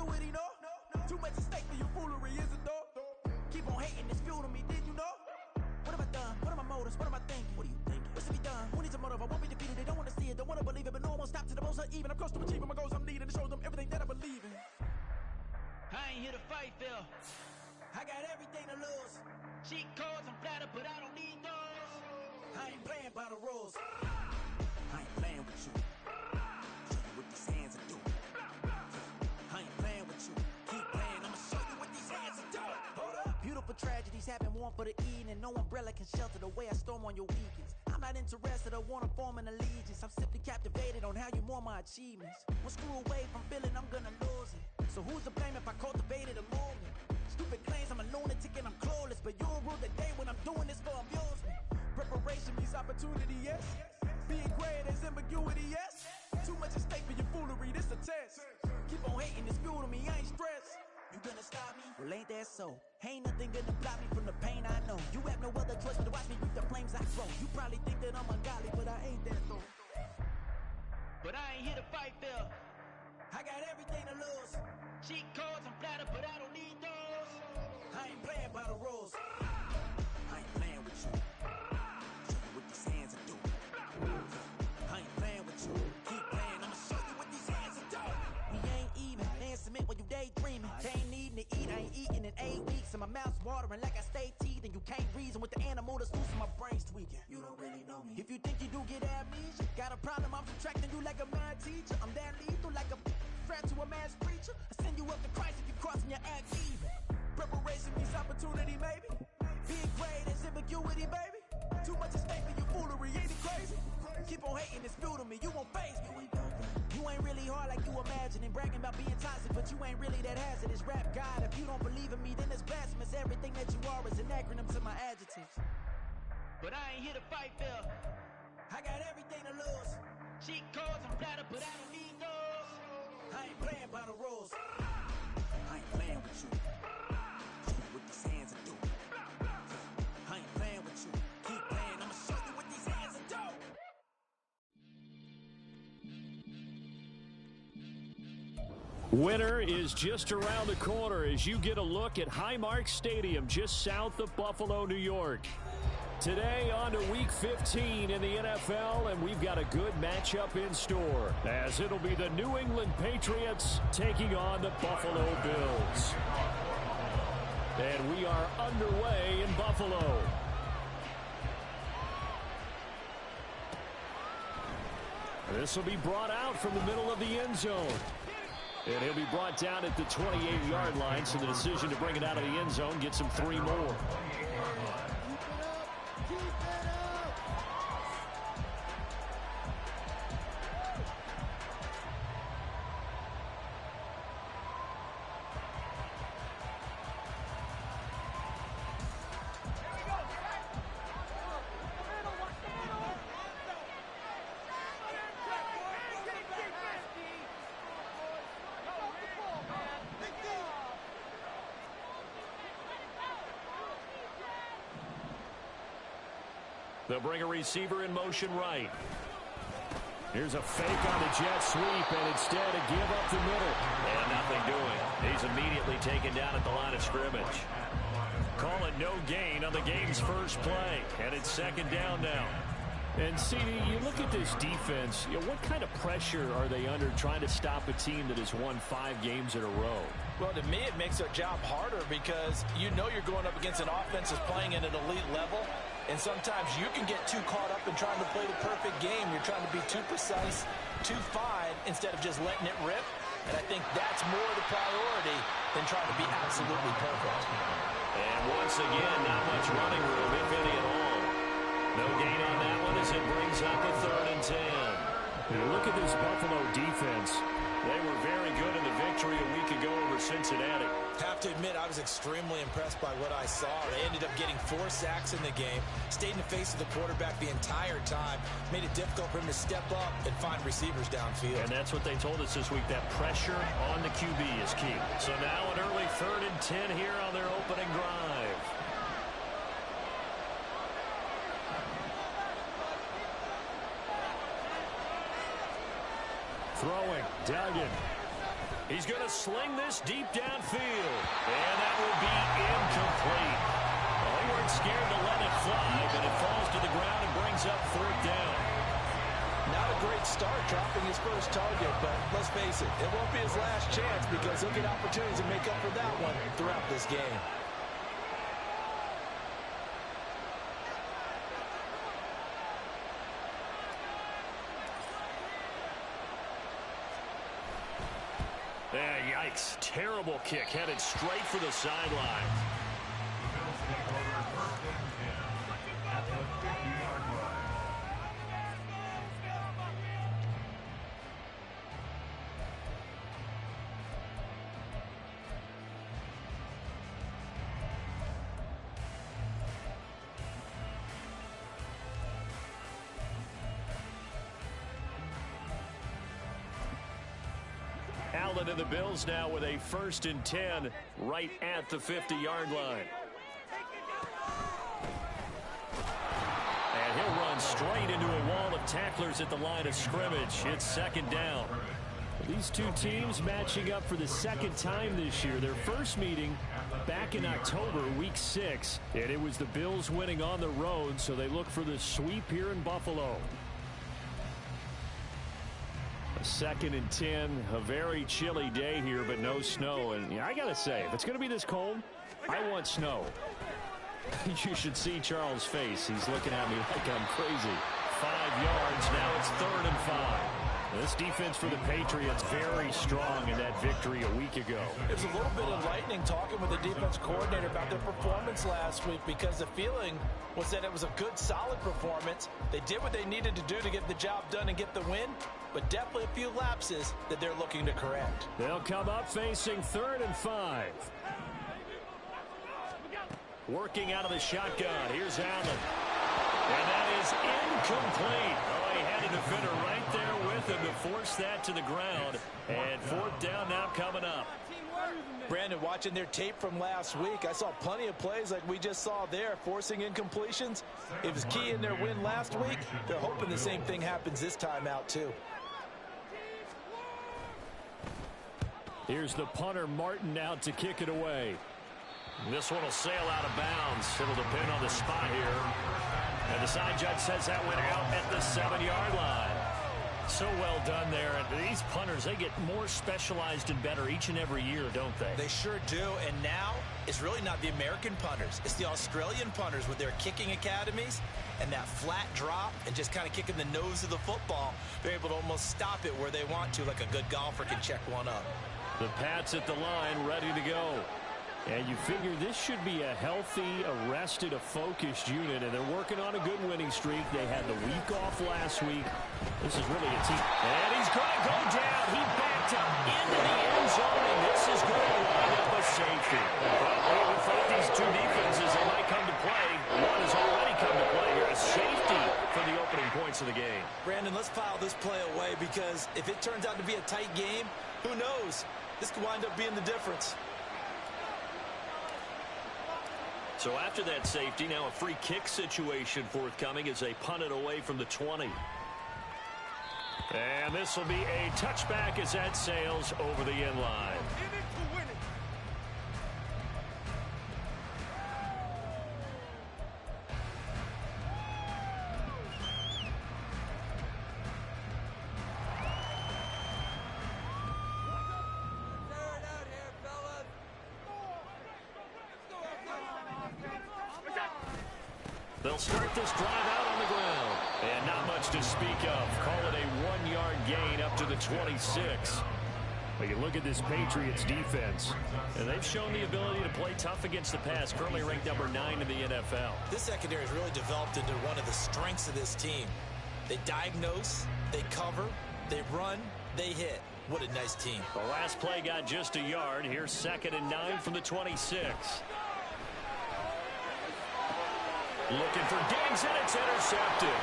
ambiguity, no? Too much at stake for your foolery, is it though? Keep on hating, it's fuel to me, did you know? What have I done? What are my motives? What am I thinking? What are you thinking? What's to be done? Who needs a motive? I won't be defeated. They don't want to see it, don't want to believe it, but no one will stop to the most even. I'm close to achieving my goals. I'm needing to show them everything that I believe in. I ain't here to fight, Phil. I got everything to lose. Cheat codes, I'm flattered, but I don't need those. I ain't playing by the rules. I ain't playing with you. Show you what these hands are doing. I ain't playing with you. Keep playing, I'ma show you what these hands are doing. Hold up. Beautiful tragedies happen, one for the evening. No umbrella can shelter the way I storm on your weekends. I'm not interested, I wanna form an allegiance. I'm simply captivated on how you mourn my achievements. One screw away from feeling I'm gonna lose it. So who's to blame if I cultivated a movement? Stupid claims I'm a lunatic and I'm clueless, but you'll rule the day when I'm doing this for amusement. Preparation means opportunity, yes. Being great is ambiguity, yes. Too much at stake for your foolery, this a test. Keep on hating, it's fuel to me, I ain't stressed. You gonna stop me? Well, ain't that so? Ain't nothing gonna block me from the pain I know. You have no other choice but to watch me reap the flames I grow. You probably think that I'm ungodly, but I ain't that though. But I ain't here to fight, Phil. I got everything to lose. Cheat codes, I'm flattered, but I don't need those. I ain't playing by the rules. I ain't playing with you. Show you what these hands are doing. I ain't playing with you. Keep playing, I'ma show you what these hands are doing. We ain't even. They ain't submit when you daydreaming. They ain't needing to eat. I ain't eating in 8 weeks. And my mouth's watering like I stay teeth. And you can't reason with the animal that's loose and my brain's tweaking. You don't really know me. If you think you do get amnesia, got a problem, I'm subtracting you like a mad teacher. I'm that lethal like a threat to a mass preacher. I send you up to Christ if you crossing your act even. Preparation means opportunity, maybe. Being great is ambiguity, baby. Too much at stake for your foolery, ain't it crazy? Keep on hating, it's fuel to me, you won't face me. You ain't really hard like you imagine and bragging about being toxic, but you ain't really that hazardous. Rap God, if you don't believe in me, then it's blasphemous. Everything that you are is an acronym to my adjectives. But I ain't here to fight, Phil. I got everything to lose. Cheat codes, I'm flattered, but I don't need those. I ain't playing by the rules. I ain't playing with you. Show you what these hands are doing. I ain't playing with you. Keep playing, I'ma show you what these hands are doing. Winter is just around the corner as you get a look at Highmark Stadium just south of Buffalo, New York. Today on to Week 15 in the NFL, and we've got a good matchup in store as it'll be the New England Patriots taking on the Buffalo Bills. And we are underway in Buffalo. This will be brought out from the middle of the end zone. And he'll be brought down at the 28-yard line, so the decision to bring it out of the end zone gets him 3 more. They'll bring a receiver in motion right. Here's a fake on the jet sweep, and instead a give up the middle. And nothing doing. He's immediately taken down at the line of scrimmage. Call it no gain on the game's first play, and it's second down now. And, CD, you look at this defense, what kind of pressure are they under trying to stop a team that has won 5 games in a row? Well, to me, it makes their job harder because you know you're going up against an offense that's playing at an elite level, and sometimes you can get too caught up in trying to play the perfect game. You're trying to be too precise, too fine, instead of just letting it rip. And I think that's more the priority than trying to be absolutely perfect. And once again, not much running room, if any at all. No gain on that one as it brings up a 3rd and 10. You look at this Buffalo defense. They were very good in the victory a week ago over Cincinnati. Have to admit, I was extremely impressed by what I saw. They ended up getting 4 sacks in the game, stayed in the face of the quarterback the entire time, made it difficult for him to step up and find receivers downfield. And that's what they told us this week, that pressure on the QB is key. So now an early 3rd and 10 here on their opening drive. Throwing, Duggan. He's going to sling this deep downfield. And that will be incomplete. Well, they weren't scared to let it fly, but it falls to the ground and brings up 4th down. Not a great start dropping his first target, but let's face it, it won't be his last chance because he'll get opportunities to make up for that one throughout this game. Yikes. Terrible kick headed straight for the sideline. Allen and the Bills now with a 1st and 10 right at the 50-yard line. And he'll run straight into a wall of tacklers at the line of scrimmage. It's 2nd down. These two teams matching up for the 2nd time this year. Their first meeting back in October, week 6. And it was the Bills winning on the road, so they look for the sweep here in Buffalo. 2nd and 10, a very chilly day here, but no snow. And I got to say, if it's going to be this cold, I want snow. You should see Charles' face. He's looking at me like I'm crazy. 5 yards. Now it's 3rd and 5. This defense for the Patriots very strong in that victory a week ago. It was a little bit enlightening talking with the defense coordinator about their performance last week because the feeling was that it was a good, solid performance. They did what they needed to do to get the job done and get the win, but definitely a few lapses that they're looking to correct. They'll come up facing 3rd and 5. Working out of the shotgun. Here's Allen. And that is incomplete. Oh, he had a defender right there with him to force that to the ground. And 4th down now coming up. Brandon, watching their tape from last week, I saw plenty of plays like we just saw there, forcing incompletions. It was key in their win last week. They're hoping the same thing happens this time out, too. Here's the punter, Martin, out to kick it away. This one will sail out of bounds. It'll depend on the spot here. And the side judge says that went out at the 7-yard line. So well done there. And these punters, they get more specialized and better each and every year, don't they? They sure do. And now it's really not the American punters. It's the Australian punters with their kicking academies and that flat drop and just kind of kicking the nose of the football. They're able to almost stop it where they want to, like a good golfer can check one up. The Pats at the line, ready to go. And you figure this should be a healthy, arrested, a focused unit, and they're working on a good winning streak. They had the week off last week. This is really a team. And he's going to go down. He backed up into the end zone, and this is going to wind up a safety. Well, with both these two defenses, they might come to play. One has already come to play here. A safety for the opening points of the game. Brandon, let's file this play away because if it turns out to be a tight game, who knows? This could wind up being the difference. So after that safety, now a free kick situation forthcoming as they punt it away from the 20. And this will be a touchback as that sails over the end line. They'll start this drive out on the ground. And not much to speak of. Call it a 1-yard gain up to the 26. But you look at this Patriots defense, and they've shown the ability to play tough against the pass, currently ranked number 9 in the NFL. This secondary has really developed into one of the strengths of this team. They diagnose, they cover, they run, they hit. What a nice team. The last play got just a yard. Here's 2nd and 9 from the 26. Looking for Diggs, and it's intercepted.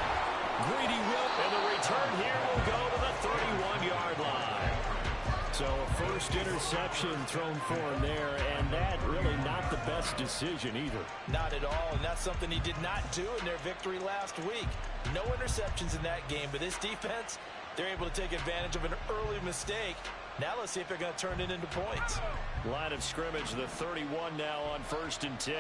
Greedy will, and the return here will go to the 31-yard line. So a first interception thrown for him there, and that really not the best decision either. Not at all, and that's something he did not do in their victory last week. No interceptions in that game, but this defense, they're able to take advantage of an early mistake Now let's see if they're going to turn it into points. Line of scrimmage, the 31 now on 1st and 10.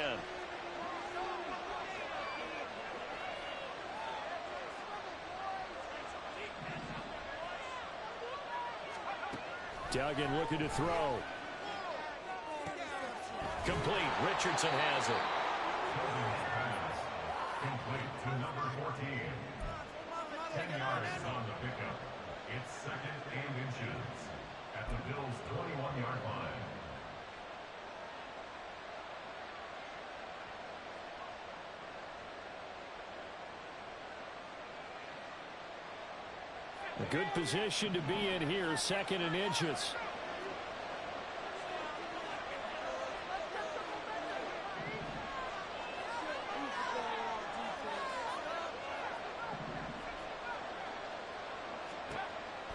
Duggan looking to throw. Complete. Richardson has it. Complete to number 14. 10 yards on the pickup. It's 2nd and inches at the Bills' 21-yard line. A good position to be in here, 2nd and inches.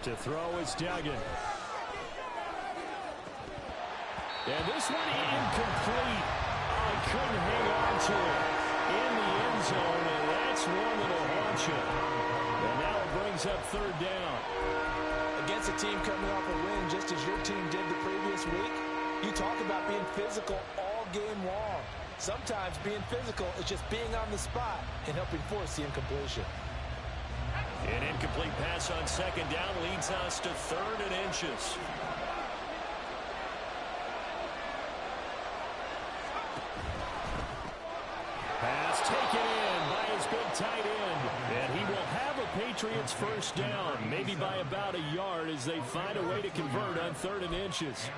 To throw is Duggan. And this one incomplete. Oh, he couldn't hang on to it in the end zone, and that's one that'll haunt you. And now it brings up 3rd down. Against a team coming off a win just as your team did the previous week, you talk about being physical all game long. Sometimes being physical is just being on the spot and helping force the incompletion. An incomplete pass on 2nd down leads us to 3rd and inches. Pass taken in by his big tight end. And he will have a Patriots 1st down, maybe by about a yard as they find a way to convert on 3rd and inches.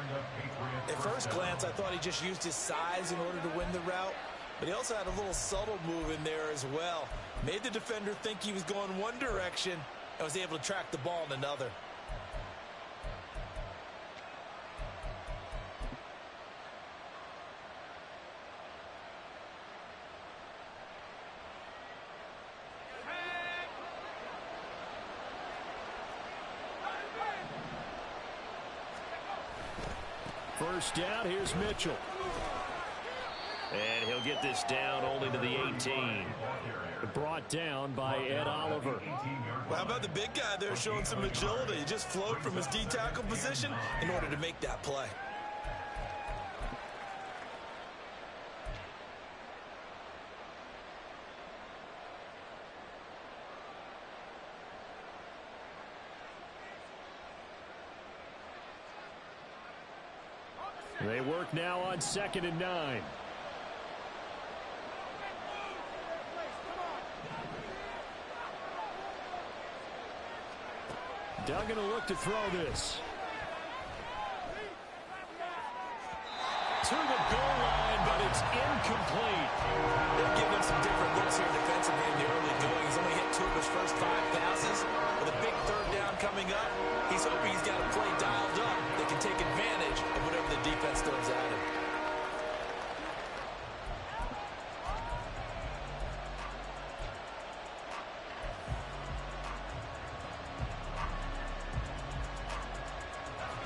At first glance, I thought he just used his size in order to win the route. But he also had a little subtle move in there as well. Made the defender think he was going one direction and was able to track the ball in another. First down, here's Mitchell. And he'll get this down only to the 18. Brought down by Ed Oliver. Well, how about the big guy there showing some agility? He just flowed from his D-tackle position in order to make that play. They work now on 2nd and 9. Duggan will look to throw this. To the goal line, but it's incomplete. They've given him some different looks here defensively in the early going. He's only hit 2 of his first 5 passes. With a big 3rd down coming up, he's hoping he's got a play dialed up that can take advantage of whatever the defense throws at him.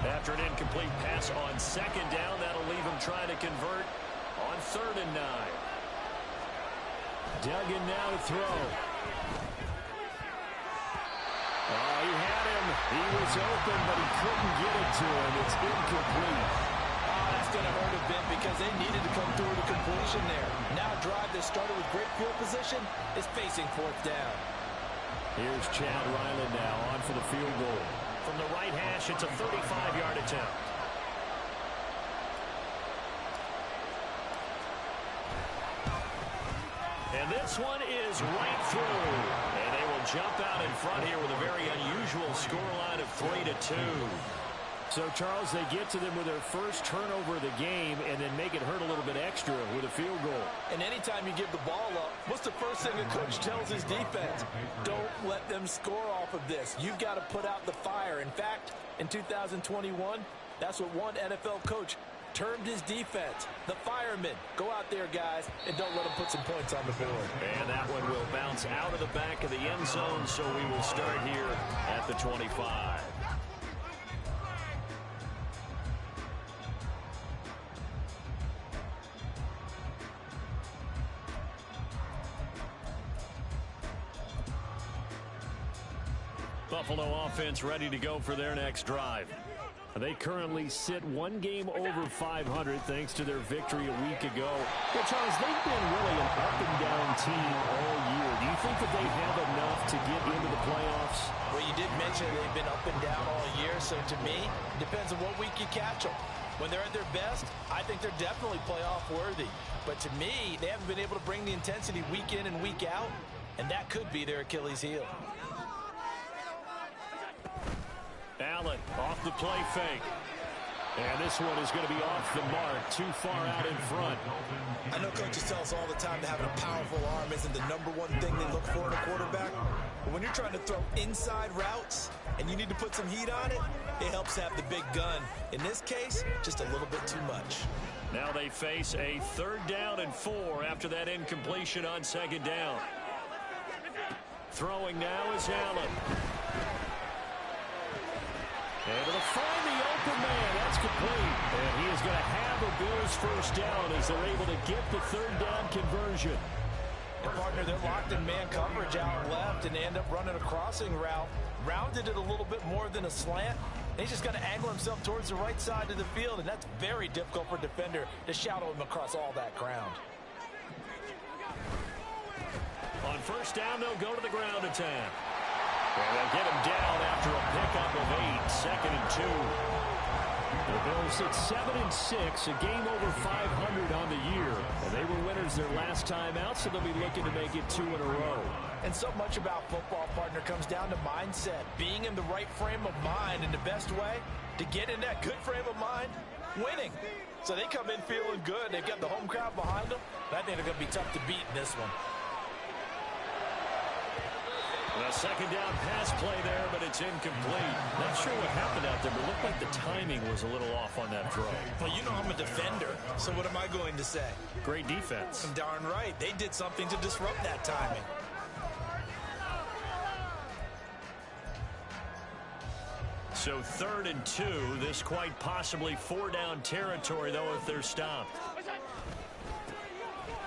After an incomplete pass on 2nd down, that'll leave him trying to convert on 3rd and 9. Duggan now to throw. Oh, he had him. He was open, but he couldn't get it to him. It's incomplete. Oh, that's going to hurt a bit because they needed to come through the completion there. Now a drive that started with great field position is facing 4th down. Here's Chad Ryland now on for the field goal. From the right hash, it's a 35-yard attempt. And this one is right through. And they will jump out in front here with a very unusual scoreline of 3-2. So, Charles, they get to them with their first turnover of the game and then make it hurt a little bit extra with a field goal. And anytime you give the ball up, what's the first thing a coach tells his defense? Don't let them score off of this. You've got to put out the fire. In fact, in 2021, that's what one NFL coach termed his defense, the firemen. Go out there, guys, and don't let them put some points on the board. And that one will bounce out of the back of the end zone, so we will start here at the 25. Buffalo offense ready to go for their next drive. They currently sit one game over 500 thanks to their victory a week ago. Well, Charles, they've been really an up-and-down team all year. Do you think that they have enough to get into the playoffs? Well, you did mention they've been up and down all year, so to me, it depends on what week you catch them. When they're at their best, I think they're definitely playoff worthy. But to me, they haven't been able to bring the intensity week in and week out, and that could be their Achilles heel. Allen off the play fake. And this one is going to be off the mark, too far out in front. I know coaches tell us all the time that having a powerful arm isn't the #1 thing they look for in a quarterback. But when you're trying to throw inside routes and you need to put some heat on it, it helps to have the big gun. In this case, just a little bit too much. Now they face a 3rd down and 4 after that incompletion on 2nd down. Throwing now is Allen. Able to find the open man. That's complete. And he is going to have a Bills 1st down as they're able to get the 3rd down conversion. And partner, they're locked in man coverage out left, and they end up running a crossing route. Rounded it a little bit more than a slant. And he's just got to angle himself towards the right side of the field, and that's very difficult for a defender to shadow him across all that ground. On 1st down, they'll go to the ground attack. And they'll get him down after a pickup of 8, 2nd and 2. The Bills sit 7-6, a game over 500 on the year. And they were winners their last time out, so they'll be looking to make it 2 in a row. And so much about football, partner, comes down to mindset. Being in the right frame of mind, and the best way to get in that good frame of mind, winning. So they come in feeling good. They've got the home crowd behind them. I think they're going to be tough to beat in this one. A 2nd down pass play there, but it's incomplete. Not sure what happened out there, but it looked like the timing was a little off on that throw. Well, you know I'm a defender, so what am I going to say? Great defense. Darn right. They did something to disrupt that timing. So 3rd and 2. This quite possibly 4-down territory, though, if they're stopped.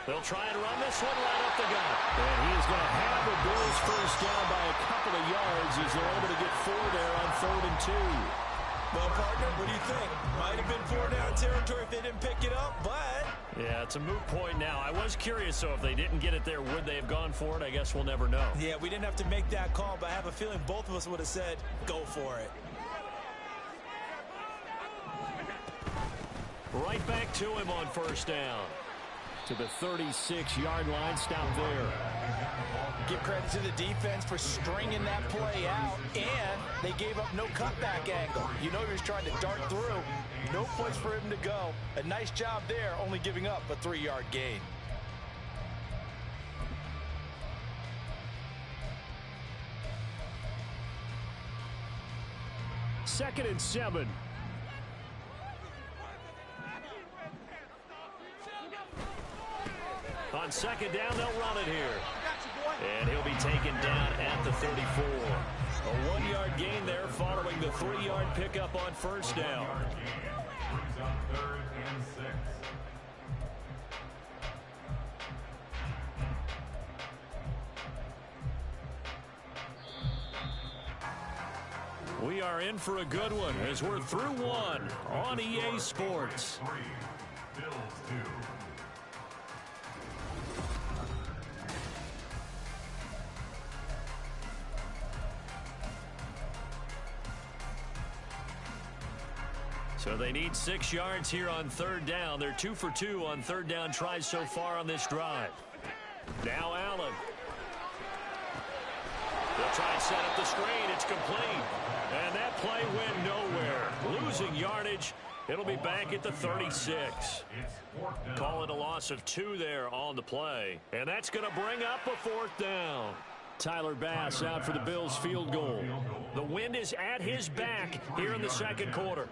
They'll try and run this one right up the gut. And he is going to have the Bills 1st down by a couple of yards as they're able to get 4 there on 3rd and 2. Well, partner, what do you think? Might have been 4-down territory if they didn't pick it up, but... Yeah, it's a moot point now. I was curious, so if they didn't get it there, would they have gone for it? I guess we'll never know. Yeah, we didn't have to make that call, but I have a feeling both of us would have said, go for it. Right back to him on 1st down. To the 36-yard line, stop there. Give credit to the defense for stringing that play out, and they gave up no cutback angle. You know he was trying to dart through. No place for him to go. A nice job there, only giving up a 3-yard gain. Second and 7. On 2nd down, they'll run it here. And he'll be taken down at the 34. A 1-yard gain there following the 3-yard pickup on 1st down. Brings up 3rd and 6. We are in for a good one as we're through 1 on EA Sports. 3, Bills 2. So they need 6 yards here on 3rd down. They're 2 for 2 on 3rd down tries so far on this drive. Now Allen. They'll try and set up the screen. It's complete. And that play went nowhere. Losing yardage. It'll be back at the 36. Call it a loss of 2 there on the play. And that's going to bring up a 4th down. Tyler Bass out for the Bills field goal. The wind is at his back here in the 2nd quarter.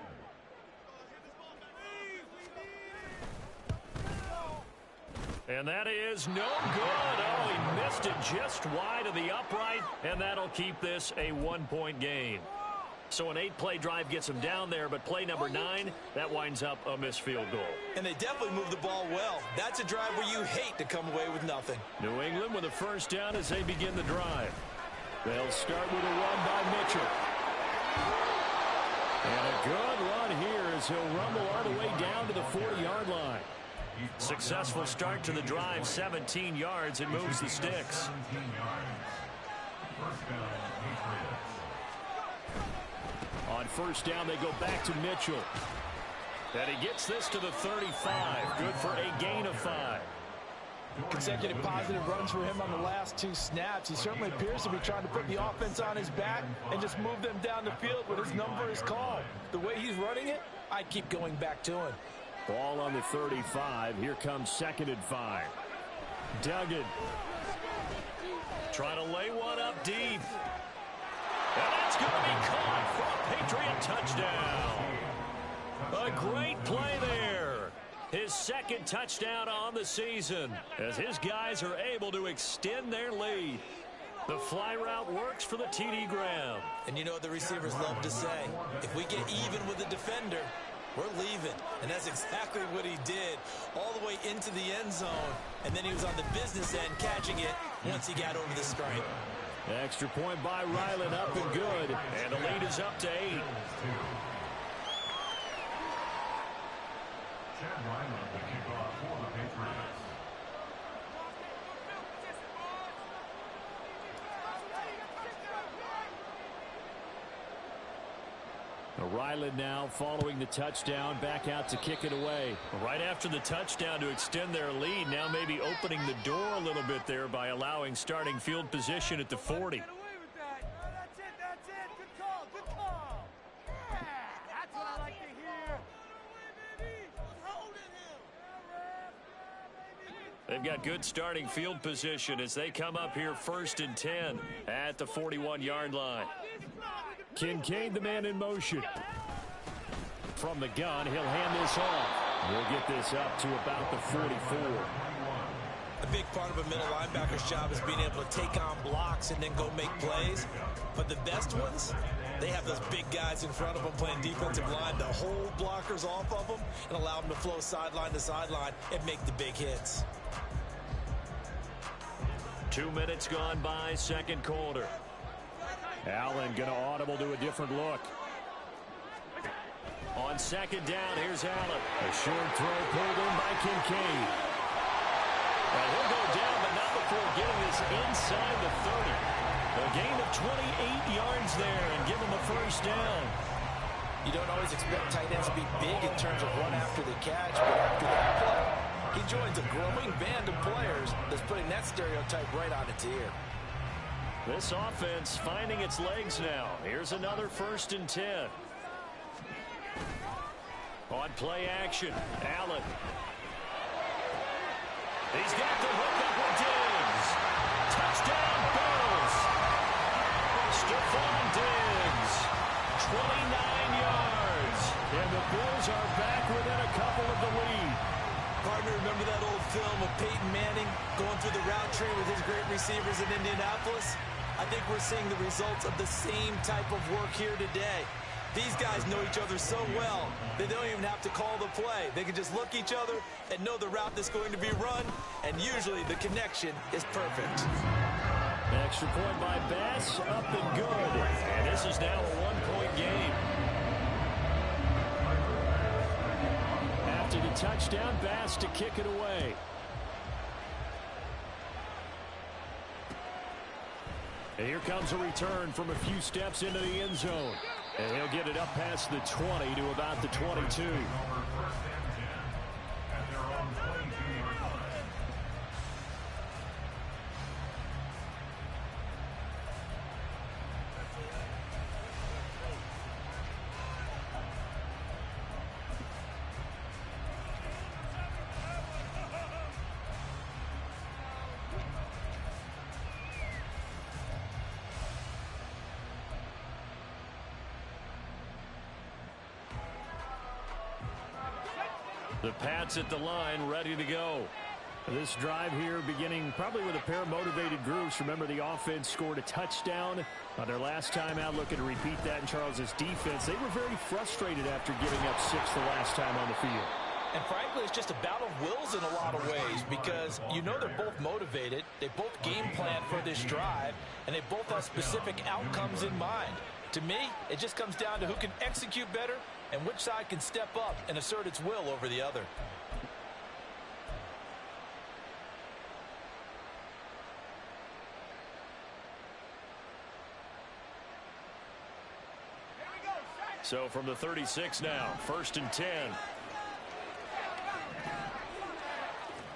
And that is no good. Oh, he missed it just wide of the upright, and that'll keep this a 1-point game. So an 8-play drive gets him down there, but play number 9, that winds up a missed field goal. And they definitely moved the ball well. That's a drive where you hate to come away with nothing. New England with a 1st down as they begin the drive. They'll start with a run by Mitchell. And a good run here as he'll rumble all the way down to the 40-yard line. Successful start to the drive, 17 yards, and moves the sticks. 17 yards. First down, Patriots. On first down, they go back to Mitchell. And he gets this to the 35. Good for a gain of 5. Consecutive positive runs for him on the last 2 snaps. He certainly appears to be trying to put the offense on his back and just move them down the field when his number is called. The way he's running it, I keep going back to him. Ball on the 35. Here comes 2nd and 5. Duggan. Trying to lay one up deep. And that's going to be caught for a Patriot touchdown. A great play there. His 2nd touchdown on the season as his guys are able to extend their lead. The fly route works for the TD Graham. And you know what the receivers love to say? If we get even with the defender, we're leaving. And that's exactly what he did all the way into the end zone. And then he was on the business end catching it once he got over the screen. Extra point by Ryland, up and good. And the lead is up to 8. Chad Ryland will kick off for the Patriots. Ryland now following the touchdown, back out to kick it away. Right after the touchdown to extend their lead, now maybe opening the door a little bit there by allowing starting field position at the 40. That's it. Good call. Yeah, that's what I like to hear. They've got good starting field position as they come up here 1st and 10 at the 41-yard line. Kincaid, the man in motion. From the gun, he'll hand this off. We'll get this up to about the 44. A big part of a middle linebacker's job is being able to take on blocks and then go make plays. But the best ones, they have those big guys in front of them playing defensive line to hold blockers off of them and allow them to flow sideline to sideline and make the big hits. 2 minutes gone by, 2nd quarter. Allen going to audible to a different look. On 2nd down, here's Allen. A short throw pulled in by Kincaid. And he'll go down, but not before getting this inside the 30. A gain of 28 yards there and give him a 1st down. You don't always expect tight ends to be big in terms of run after the catch, but after that play, he joins a growing band of players that's putting that stereotype right on its ear. This offense finding its legs now. Here's another 1st and 10. On play action, Allen. He's got the hook up with Diggs. Touchdown, Bills. Stephon Diggs, 29 yards. And the Bills are back within a couple of the lead. Partner, remember that old film of Peyton Manning going through the route tree with his great receivers in Indianapolis? I think we're seeing the results of the same type of work here today. These guys know each other so well, they don't even have to call the play. They can just look each other and know the route that's going to be run, and usually the connection is perfect. Extra point by Bass, up and good. And this is now a 1-point game. After the touchdown, Bass to kick it away. And here comes a return from a few steps into the end zone. And he'll get it up past the 20 to about the 22. The Pats at the line, ready to go. This drive here beginning probably with a pair of motivated groups. Remember, the offense scored a touchdown on their last time out. Looking to repeat that in Charles's defense. They were very frustrated after giving up 6 the last time on the field. And frankly, it's just a battle of wills in a lot of ways because you know they're both motivated. They both game plan for this drive, and they both have specific outcomes in mind. To me, it just comes down to who can execute better and which side can step up and assert its will over the other. So from the 36 now, 1st and 10.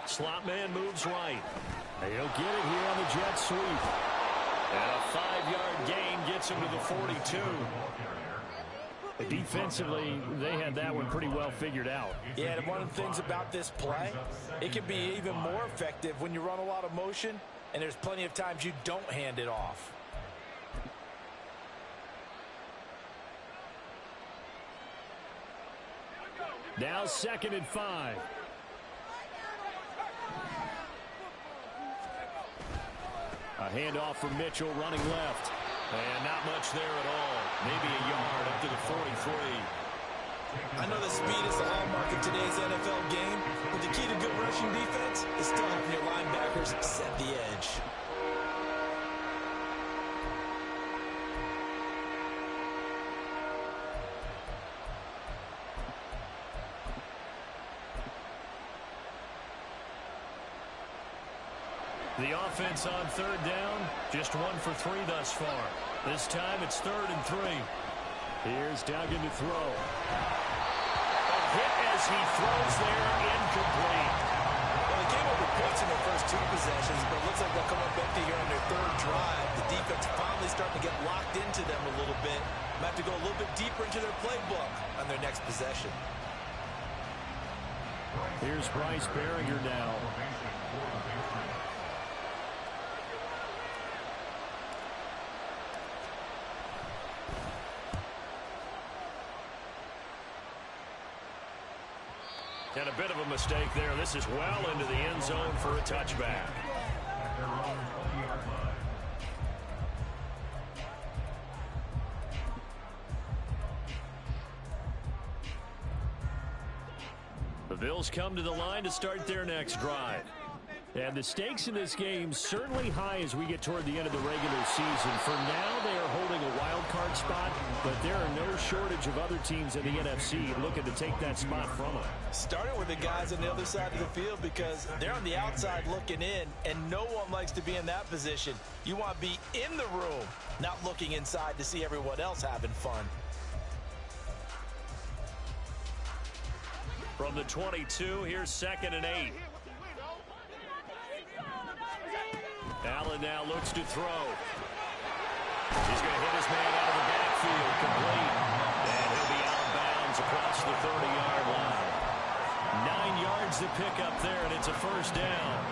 Slot man moves right. He'll get it here on the jet sweep. And a 5-yard gain gets him to the 42. Defensively, they had that one pretty well figured out. Yeah, and one of the things about this play, it can be even more effective when you run a lot of motion, and there's plenty of times you don't hand it off. Now 2nd and 5. A handoff from Mitchell running left. And not much there at all. Maybe a yard up to the 43. I know that speed is the hallmark of today's NFL game, but the key to good rushing defense is still having your linebackers set the edge. The offense on 3rd down, just 1 for 3 thus far. This time it's 3rd and 3. Here's Duggan to throw. A hit as he throws there, incomplete. Well, they came up with points in their first 2 possessions, but it looks like they'll come up empty here on their 3rd drive. The defense finally starting to get locked into them a little bit. Might have to go a little bit deeper into their playbook on their next possession. Here's Bryce Berringer now. And a bit of a mistake there. This is well into the end zone for a touchback. The Bills come to the line to start their next drive. And the stakes in this game certainly high as we get toward the end of the regular season. For now, they are holding a wild card spot, but there are no shortage of other teams in the NFC looking to take that spot from them. Starting with the guys on the other side of the field because they're on the outside looking in, and no one likes to be in that position. You want to be in the room, not looking inside to see everyone else having fun. From the 22, here's 2nd and 8. Allen now looks to throw. He's going to hit his man out of the backfield, complete. And he'll be out of bounds across the 30-yard line. 9 yards to pick up there, and it's a 1st down.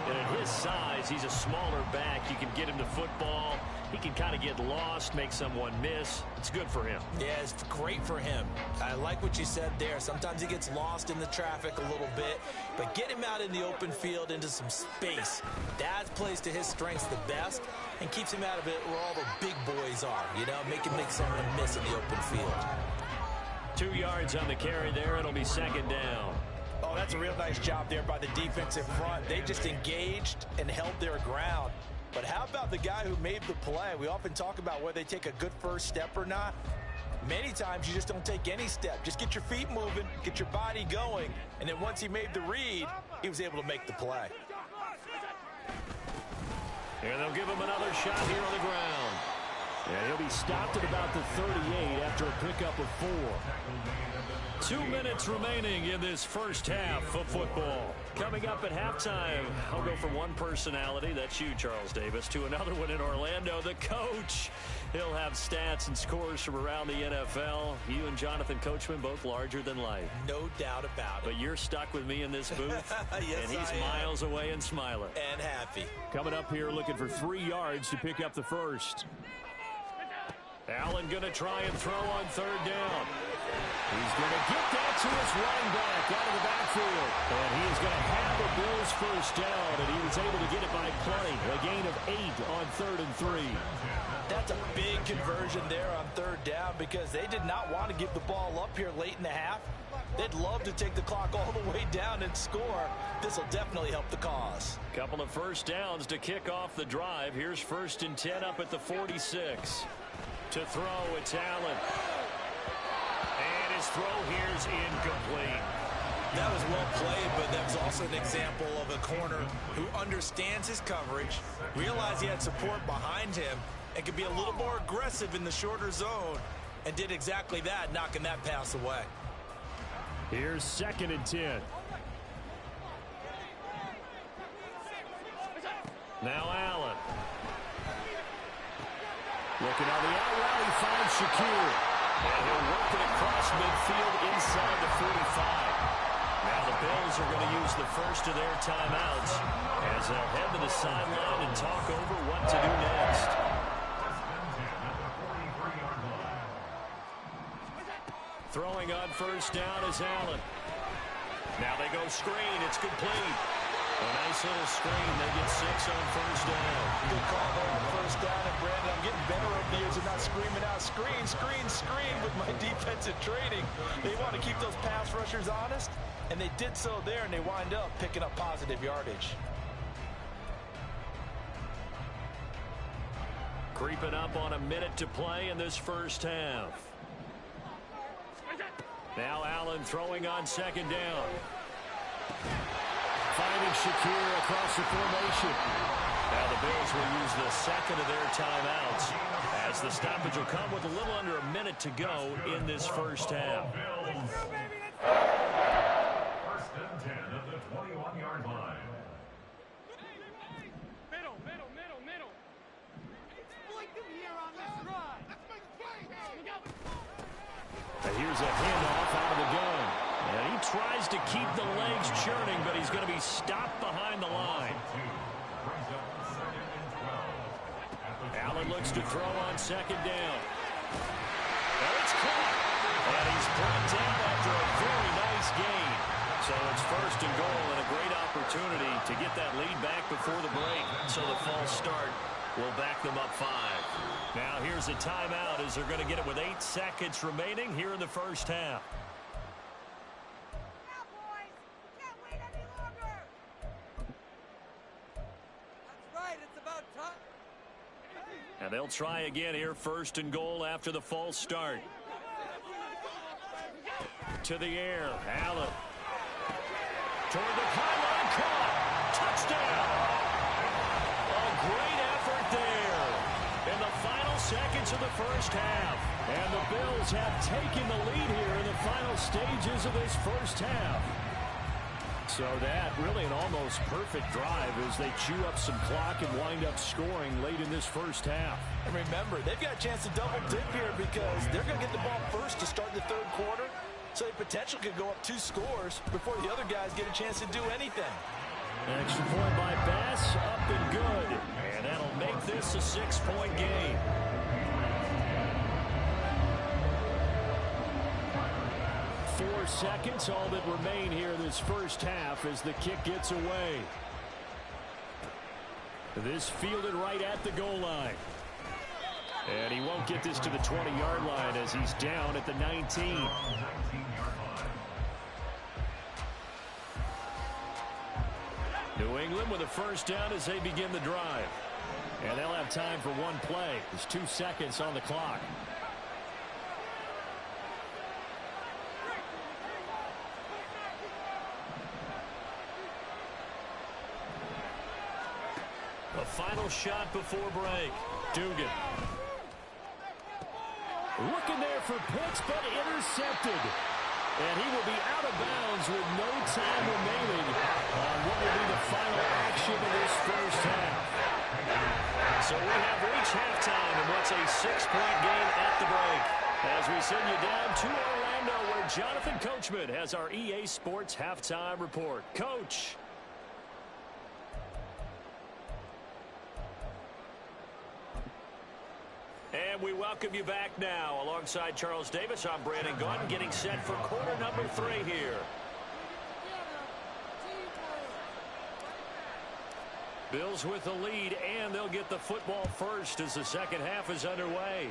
And at his size, he's a smaller back. You can get him to football. He can kind of get lost, make someone miss. It's good for him. Yeah, it's great for him. I like what you said there. Sometimes he gets lost in the traffic a little bit, but get him out in the open field into some space. That plays to his strengths the best and keeps him out of it where all the big boys are, you know, make someone miss in the open field. 2 yards on the carry there. It'll be 2nd down. Oh, that's a real nice job there by the defensive front. They just engaged and held their ground. But how about the guy who made the play? We often talk about whether they take a good first step or not. Many times you just don't take any step. Just get your feet moving, get your body going, and then once he made the read, he was able to make the play. And they'll give him another shot here on the ground. And he'll be stopped at about the 38 after a pickup of 4. 2 minutes remaining in this first half of football. Coming up at halftime, I'll go from one personality, that's you, Charles Davis, to another one in Orlando, the coach. He'll have stats and scores from around the NFL. You and Jonathan Coachman both larger than life. No doubt about it. But you're stuck with me in this booth, Yes, and he's I am. miles away and smiling. And happy. Coming up here looking for 3 yards to pick up the 1st. Allen going to try and throw on 3rd down. He's going to get that to his running back out of the backfield. And he is going to have the Bills 1st down, and he was able to get it by plenty. A gain of 8 on 3rd and 3. That's a big conversion there on 3rd down because they did not want to give the ball up here late in the half. They'd love to take the clock all the way down and score. This will definitely help the cause. Couple of 1st downs to kick off the drive. Here's 1st and 10 up at the 46. To throw, it's Allen. And his throw here is incomplete. That was well played, but that was also an example of a corner who understands his coverage, realized he had support behind him, and could be a little more aggressive in the shorter zone, and did exactly that, knocking that pass away. Here's 2nd and 10. Now Allen. Looking on the out route, he finds Shakir. And he'll work it across midfield inside the 45. Now the Bills are going to use the first of their timeouts as they'll head to the sideline and talk over what to do next. Throwing on first down is Allen. Now they go screen. It's complete. A nice little screen. They get 6 on first down. Good call there on first down. And Brandon, I'm getting better over the years of not screaming out screen, screen, screen with my defensive training. They want to keep those pass rushers honest, and they did so there, and they wind up picking up positive yardage. Creeping up on a minute to play in this first half. Now Allen throwing on 2nd down. Finding Shakir across the formation. Now the Bills will use the second of their timeouts as the stoppage will come with a little under a minute to go in this first half. First and 10 at the 21-yard line. Middle. Exploit them here on this run. Let's make a play. Here's a handoff out of the gun. And he tries to keep the legs churning, but he's going to be stopped behind the line. Allen looks to throw on 2nd down. And it's caught. And he's brought down after a very nice gain. So it's 1st and goal and a great opportunity to get that lead back before the break. So the false start will back them up 5. Now here's a timeout as they're going to get it with 8 seconds remaining here in the first half. And they'll try again here, 1st and goal after the false start. To the air, Allen. Toward the pylon, caught. Touchdown. A great effort there in the final seconds of the first half. And the Bills have taken the lead here in the final stages of this first half. So that really an almost perfect drive as they chew up some clock and wind up scoring late in this first half. And remember, they've got a chance to double dip here because they're going to get the ball first to start the 3rd quarter. So they potentially could go up 2 scores before the other guys get a chance to do anything. Extra point by Bass, up and good. And that'll make this a 6-point game. Four seconds, all that remain here in this first half as the kick gets away. This fielded right at the goal line. And he won't get this to the 20-yard line as he's down at the 19. New England with a first down as they begin the drive. And they'll have time for one play. There's 2 seconds on the clock. A final shot before break. Dugan. Looking there for Pitts, but intercepted. And he will be out of bounds with no time remaining on what will be the final action of this first half. So we have reached halftime in what's a 6-point game at the break. As we send you down to Orlando where Jonathan Coachman has our EA Sports halftime report. Coach. And we welcome you back now. Alongside Charles Davis, I'm Brandon Gaudin getting set for quarter number 3 here. Bills with the lead, and they'll get the football first as the second half is underway.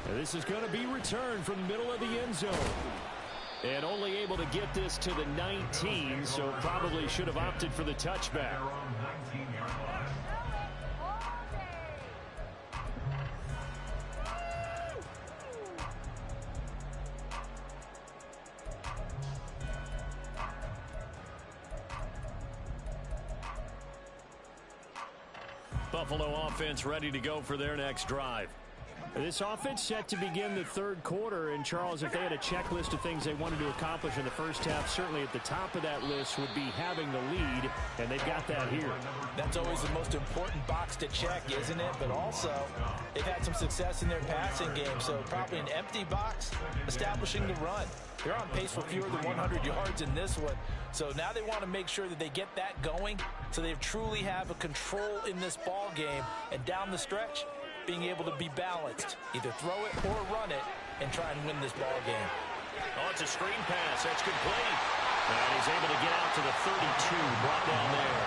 This is going to be returned from the middle of the end zone. And only able to get this to the 19, so probably should have opted for the touchback. Buffalo offense ready to go for their next drive. This offense set to begin the third quarter. And, Charles, if they had a checklist of things they wanted to accomplish in the first half, certainly at the top of that list would be having the lead, and they've got that here. That's always the most important box to check, isn't it? But also, they've had some success in their passing game, so probably an empty box, establishing the run. They're on pace for fewer than 100 yards in this one. So now they want to make sure that they get that going so they truly have a control in this ball game. And down the stretch, being able to be balanced, either throw it or run it, and try and win this ball game. Oh, it's a screen pass. That's complete. And he's able to get out to the 32, brought down there.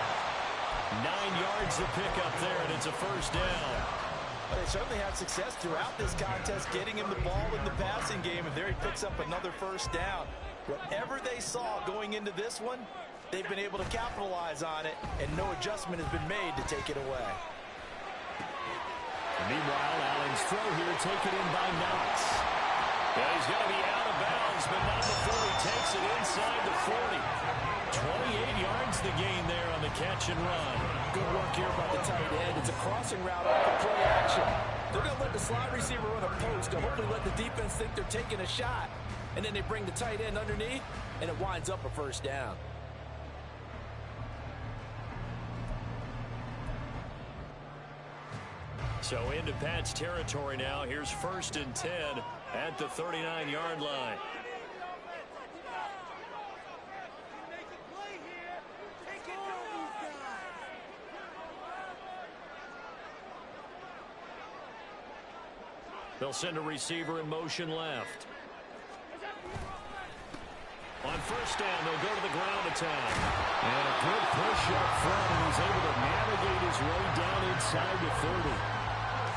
9 yards to pick up there, and it's a first down. Well, they certainly had success throughout this contest, getting him the ball in the passing game, and there he picks up another first down. Whatever they saw going into this one, they've been able to capitalize on it, and no adjustment has been made to take it away. Meanwhile, Allen's throw here taken in by Knox. Yeah, he's going to be out of bounds, but not before he takes it inside the 40. 28 yards the gain there on the catch and run. Good work here by the tight end. It's a crossing route off of play action. They're going to let the slot receiver run a post to hopefully let the defense think they're taking a shot. And then they bring the tight end underneath, and it winds up a first down. So into Pat's territory now. Here's 1st and 10 at the 39-yard line. They'll send a receiver in motion left. On 1st down, they'll go to the ground attack. And a good push up front, and he's able to navigate his way down inside the 30.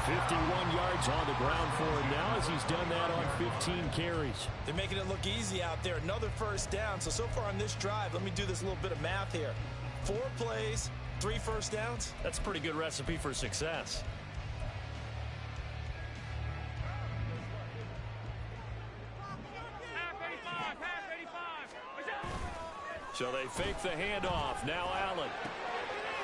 51 yards on the ground for him now as he's done that on 15 carries. They're making it look easy out there. Another first down. So far on this drive, let me do this little bit of math here. 4 plays, 3 first downs. That's a pretty good recipe for success. So they fake the handoff. Now Allen.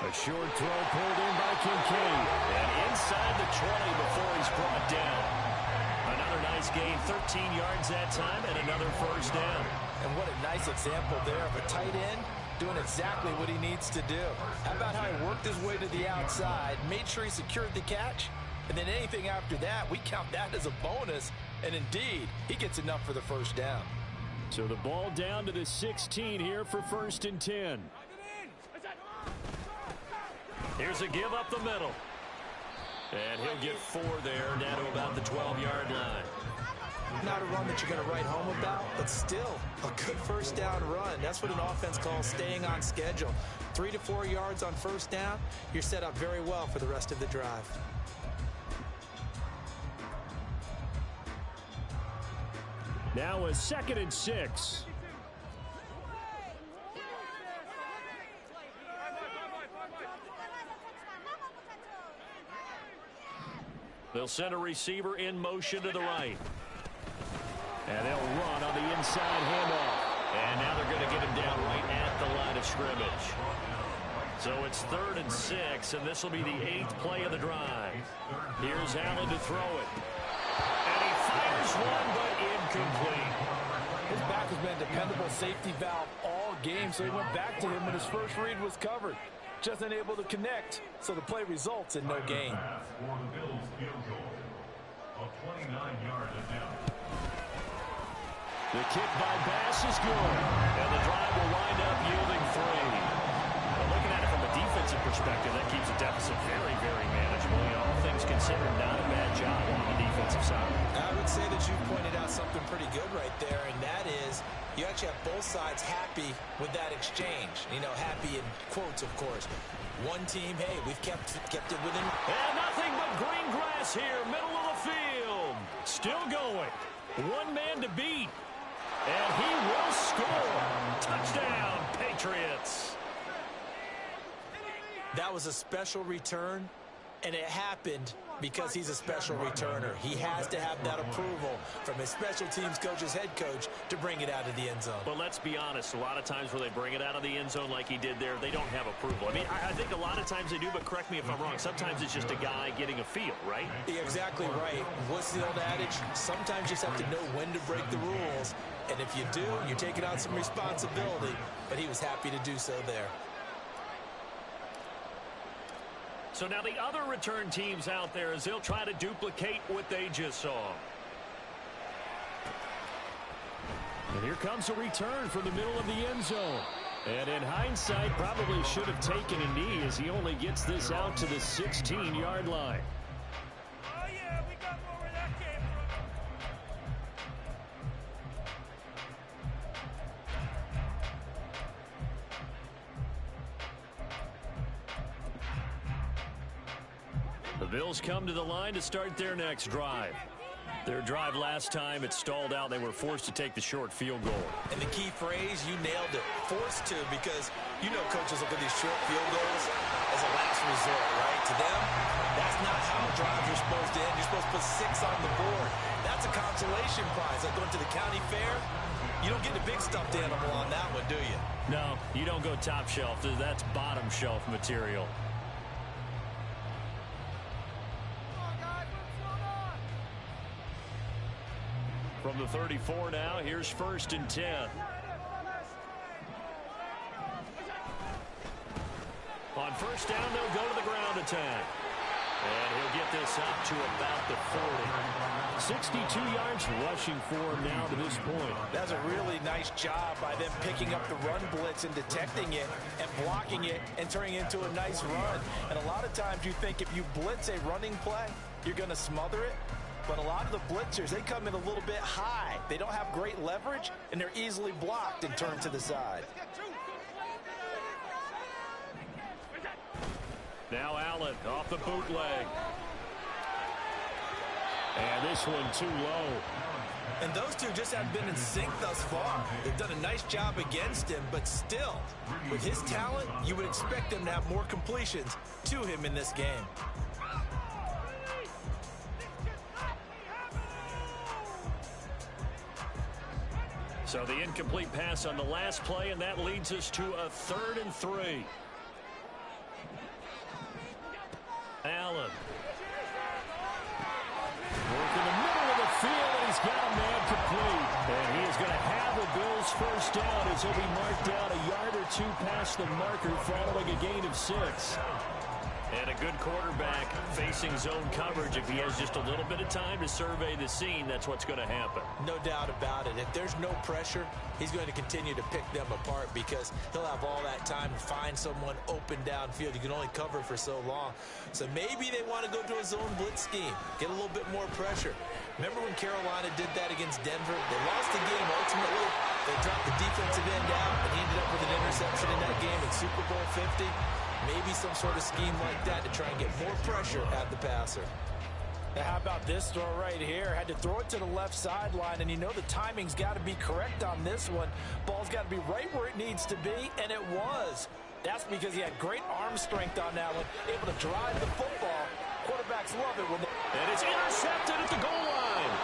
A short throw pulled in by Kincaid. And inside the 20 before he's brought down. Another nice gain, 13 yards that time, and another first down. And what a nice example there of a tight end doing exactly what he needs to do. How about how he worked his way to the outside, made sure he secured the catch, and then anything after that, we count that as a bonus. And indeed, he gets enough for the first down. So the ball down to the 16 here for 1st and 10. Here's a give up the middle. And he'll get 4 there, down to about the 12-yard line. Not a run that you're going to write home about, but still a good first down run. That's what an offense calls staying on schedule. 3 to 4 yards on first down, you're set up very well for the rest of the drive. Now a 2nd and 6. They'll send a receiver in motion to the right. And they'll run on the inside handoff. And now they're going to get him down right at the line of scrimmage. So it's 3rd and 6, and this will be the 8th play of the drive. Here's Allen to throw it. And he fires one, but incomplete. His back has been a dependable safety valve all game, so he went back to him when his first read was covered. Just unable to connect, so the play results in no gain. For the Bills field goal, a 29-yard attempt. The kick by Bass is good, and the drive will wind up yielding 3. But looking at it from a defensive perspective, that keeps the deficit very, very manageable. All things considered, not a bad job on the defensive side. I would say that you pointed out something pretty good right there, and that is you actually have both sides happy with that exchange. You know, happy in quotes, of course. One team, hey, we've kept it within. And nothing but green grass here, middle of the field. Still going. One man to beat. And he will score. Touchdown, Patriots. That was a special return, and it happened because he's a special returner. He has to have that approval from his special teams coach's head coach to bring it out of the end zone. But let's be honest, a lot of times when they bring it out of the end zone like he did there, they don't have approval. I mean, I think a lot of times they do, but correct me if I'm wrong. Sometimes it's just a guy getting a feel, right? You're exactly right. What's the old adage? Sometimes you just have to know when to break the rules. And if you do, you're taking on some responsibility. But he was happy to do so there. So now the other return teams out there as they'll try to duplicate what they just saw. And here comes a return from the middle of the end zone. And in hindsight, probably should have taken a knee as he only gets this out to the 16-yard line. Oh, yeah, we got more where that came The Bills come to the line to start their next drive. Their drive last time, it stalled out. They were forced to take the short field goal. And the key phrase, you nailed it, forced to, because you know coaches look at these short field goals as a last resort, right? To them, that's not how drives are supposed to end. You're supposed to put 6 on the board. That's a consolation prize. Like going to the county fair, you don't get the big stuffed animal on that one, do you? No, you don't go top shelf. That's bottom shelf material. From the 34 now, here's 1st and 10. On first down, they'll go to the ground attack. And he'll get this up to about the 40. 62 yards rushing for him now to this point. That's a really nice job by them picking up the run blitz and detecting it and blocking it and turning it into a nice run. And a lot of times you think if you blitz a running play, you're going to smother it. But a lot of the blitzers, they come in a little bit high. They don't have great leverage, and they're easily blocked and turned to the side. Now Allen off the bootleg. And this one too low. And those two just haven't been in sync thus far. They've done a nice job against him, but still, with his talent, you would expect them to have more completions to him in this game. So the incomplete pass on the last play, and that leads us to a 3rd and 3. Allen. Working the middle of the field, and he's got a man complete. And he is going to have the Bills first down as he'll be marked down a yard or 2 past the marker following a gain of 6. And a good quarterback facing zone coverage. If he has just a little bit of time to survey the scene, that's what's going to happen. No doubt about it. If there's no pressure, he's going to continue to pick them apart because he'll have all that time to find someone open downfield. You can only cover for so long. So maybe they want to go to a zone blitz scheme, get a little bit more pressure. Remember when Carolina did that against Denver? They lost the game ultimately. They dropped the defensive end out, and he ended up with an interception in that game in Super Bowl 50. Maybe some sort of scheme like that to try and get more pressure at the passer. Now, how about this throw right here? Had to throw it to the left sideline, and you know the timing's got to be correct on this one. Ball's got to be right where it needs to be, and it was. That's because he had great arm strength on that one, able to drive the football. Quarterbacks love it when they... And it's intercepted at the goal line.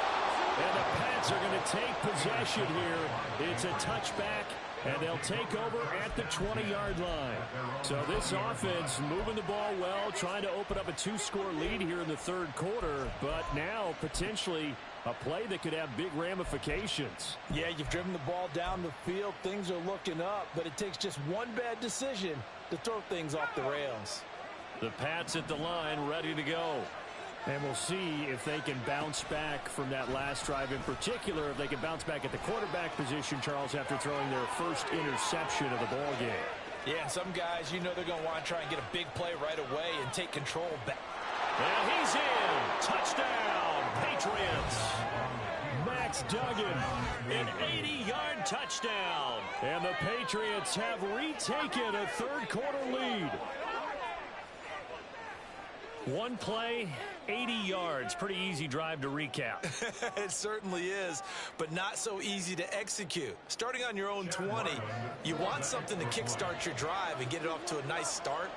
And the Pats are going to take possession here. It's a touchback. And they'll take over at the 20-yard line. So this offense moving the ball well, trying to open up a 2-score lead here in the 3rd quarter. But now potentially a play that could have big ramifications. Yeah, you've driven the ball down the field. Things are looking up, but it takes just one bad decision to throw things off the rails. The Pats at the line ready to go. And we'll see if they can bounce back from that last drive in particular, if they can bounce back at the quarterback position, Charles, after throwing their first interception of the ball game. Yeah, and some guys, you know they're going to want to try and get a big play right away and take control back. And he's in. Touchdown, Patriots. Max Duggan, An 80-yard touchdown. and the Patriots have retaken a 3rd quarter lead. One play, 80 yards. Pretty easy drive to recap. It certainly is, but not so easy to execute. Starting on your own 20, you want something to kickstart your drive and get it off to a nice start.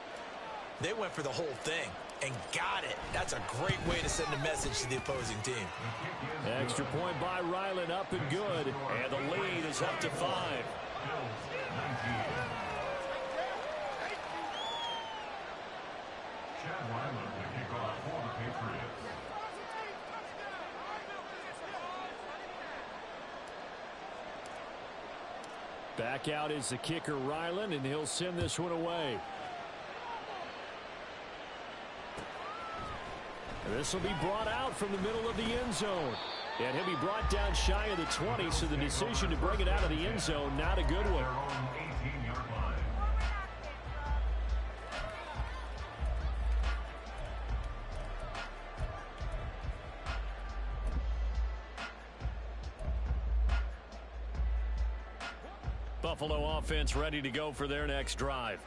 They went for the whole thing and got it. That's a great way to send a message to the opposing team. Extra point by Ryland, up and good. And the lead is up to 5. Bills 19. Chad Ryland to kick off for the Patriots. Back out is the kicker, Ryland, and he'll send this one away. This will be brought out from the middle of the end zone. And he'll be brought down shy of the 20, so the decision to bring it out of the end zone, not a good one. Their own 18-yard line. Buffalo offense ready to go for their next drive.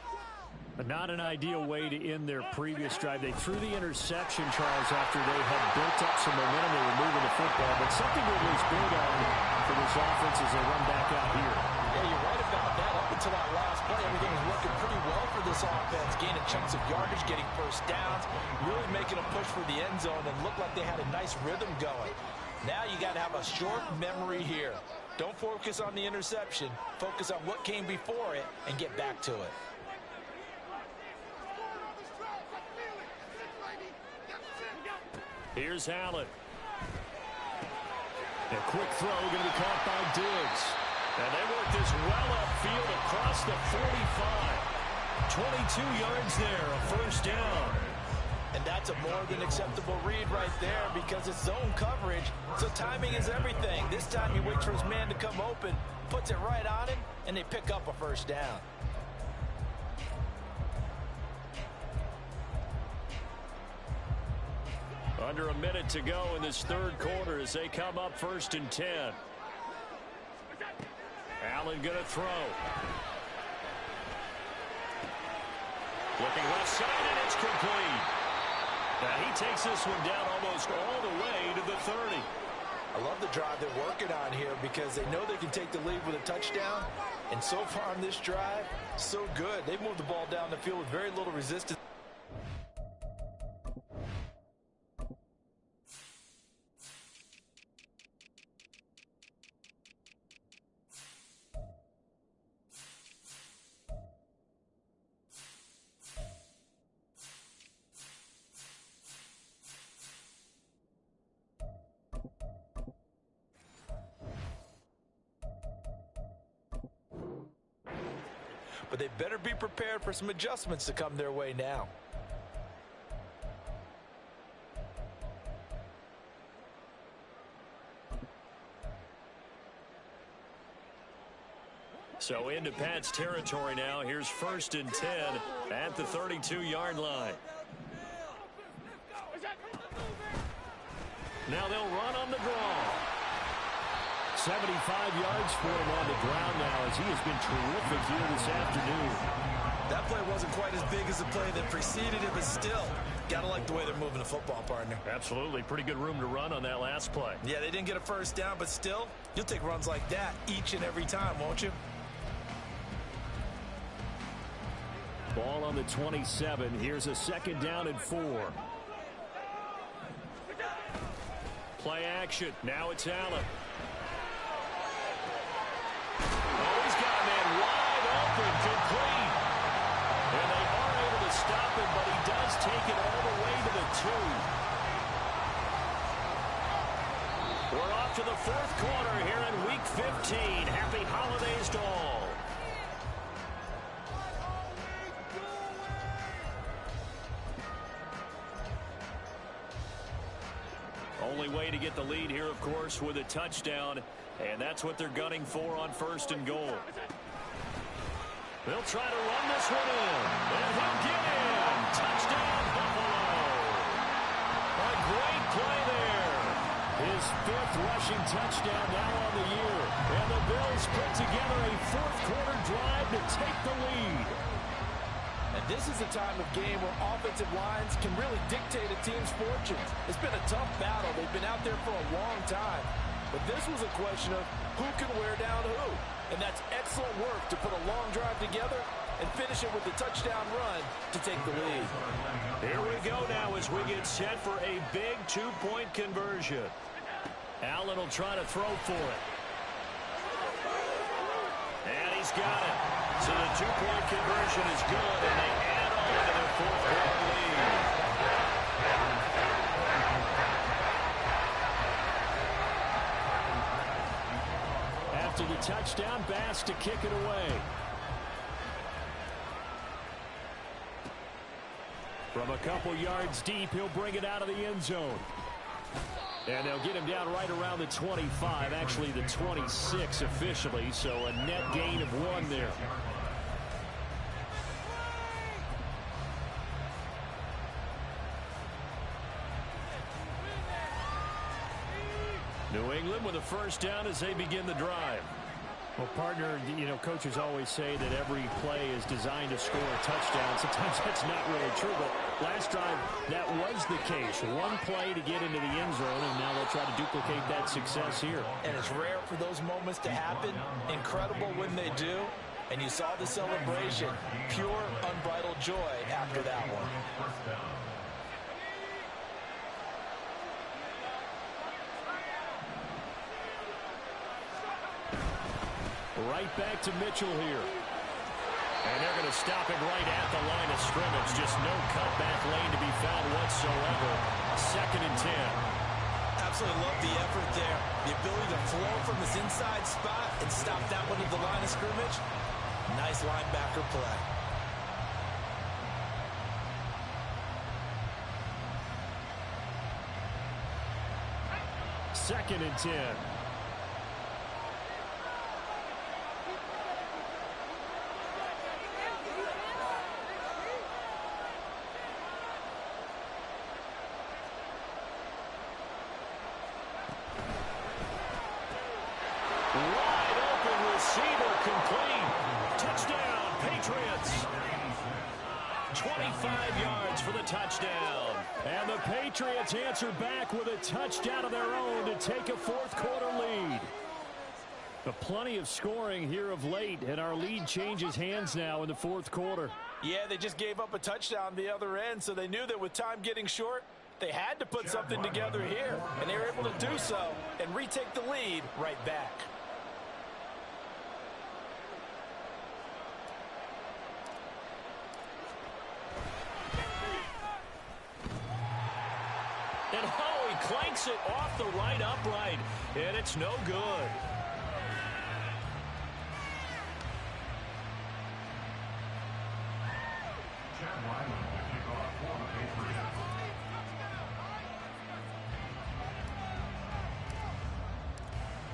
Not an ideal way to end their previous drive. They threw the interception, Charles, after they had built up some momentum. They were moving the football, but something to at least build on for this offense as they run back out here. Yeah, you're right about that. Up until that last play, everything was working pretty well for this offense. Gaining chunks of yardage, getting first downs, really making a push for the end zone, and looked like they had a nice rhythm going. Now you got to have a short memory here. Don't focus on the interception. Focus on what came before it and get back to it. Here's Allen. A quick throw going to be caught by Diggs. And they work this well upfield across the 45. 22 yards there, a first down. And that's a more than acceptable read right there because it's zone coverage, so timing is everything. This time he waits for his man to come open, puts it right on him, and they pick up a first down. Under a minute to go in this third quarter as they come up 1st and 10. Allen going to throw. Looking left side, and it's complete. Now he takes this one down almost all the way to the 30. I love the drive they're working on here because they know they can take the lead with a touchdown. And so far on this drive, so good. They've moved the ball down the field with very little resistance. But they better be prepared for some adjustments to come their way now. So into Pat's territory now. Here's 1st and 10 at the 32-yard line. Now they'll run on the draw. 75 yards for him on the ground now as he has been terrific here this afternoon. That play wasn't quite as big as the play that preceded it, but still, gotta like the way they're moving the football, partner. Absolutely. Pretty good room to run on that last play. Yeah, they didn't get a first down, but still, you'll take runs like that each and every time, won't you? Ball on the 27. Here's a 2nd down and 4. Play action. Now it's Allen. He's got a man wide open, complete. And they are able to stop him, but he does take it all the way to the 2. We're off to the 4th quarter here in Week 15. Happy holidays to all. Only way to get the lead here, of course, with a touchdown. And that's what they're gunning for on 1st and goal. They'll try to run this one in. And he'll get in. Touchdown, Buffalo. A great play there. His 5th rushing touchdown now on the year. And the Bills put together a 4th quarter drive to take the lead. And this is a time of game where offensive lines can really dictate a team's fortunes. It's been a tough battle. They've been out there for a long time. But this was a question of who can wear down who. And that's excellent work to put a long drive together and finish it with a touchdown run to retake the lead. Here we go now as we get set for a big two-point conversion. Allen will try to throw for it. And he's got it. So the two-point conversion is good, and they add on to their fourth-quarter lead. After the touchdown, Bass to kick it away. From a couple yards deep, he'll bring it out of the end zone. And they'll get him down right around the 25, actually the 26 officially, so a net gain of 1 there. New England with a first down as they begin the drive. Well, partner, you know, coaches always say that every play is designed to score a touchdown. Sometimes that's not really true, but last drive, that was the case. One play to get into the end zone, and now they'll try to duplicate that success here. And it's rare for those moments to happen. Incredible when they do. And you saw the celebration. Pure, unbridled joy after that one. Right back to Mitchell here. And they're going to stop him right at the line of scrimmage. Just no cutback lane to be found whatsoever. 2nd and 10. Absolutely love the effort there. The ability to flow from his inside spot and stop that one at the line of scrimmage. Nice linebacker play. 2nd and 10. Patriots. 25 yards for the touchdown. And the Patriots answer back with a touchdown of their own to take a fourth-quarter lead. But plenty of scoring here of late, and our lead changes hands now in the fourth quarter. Yeah, they just gave up a touchdown the other end, so they knew that with time getting short, they had to put something together here, and they were able to do so and retake the lead right back. And oh, he clanks it off the right upright, and it's no good.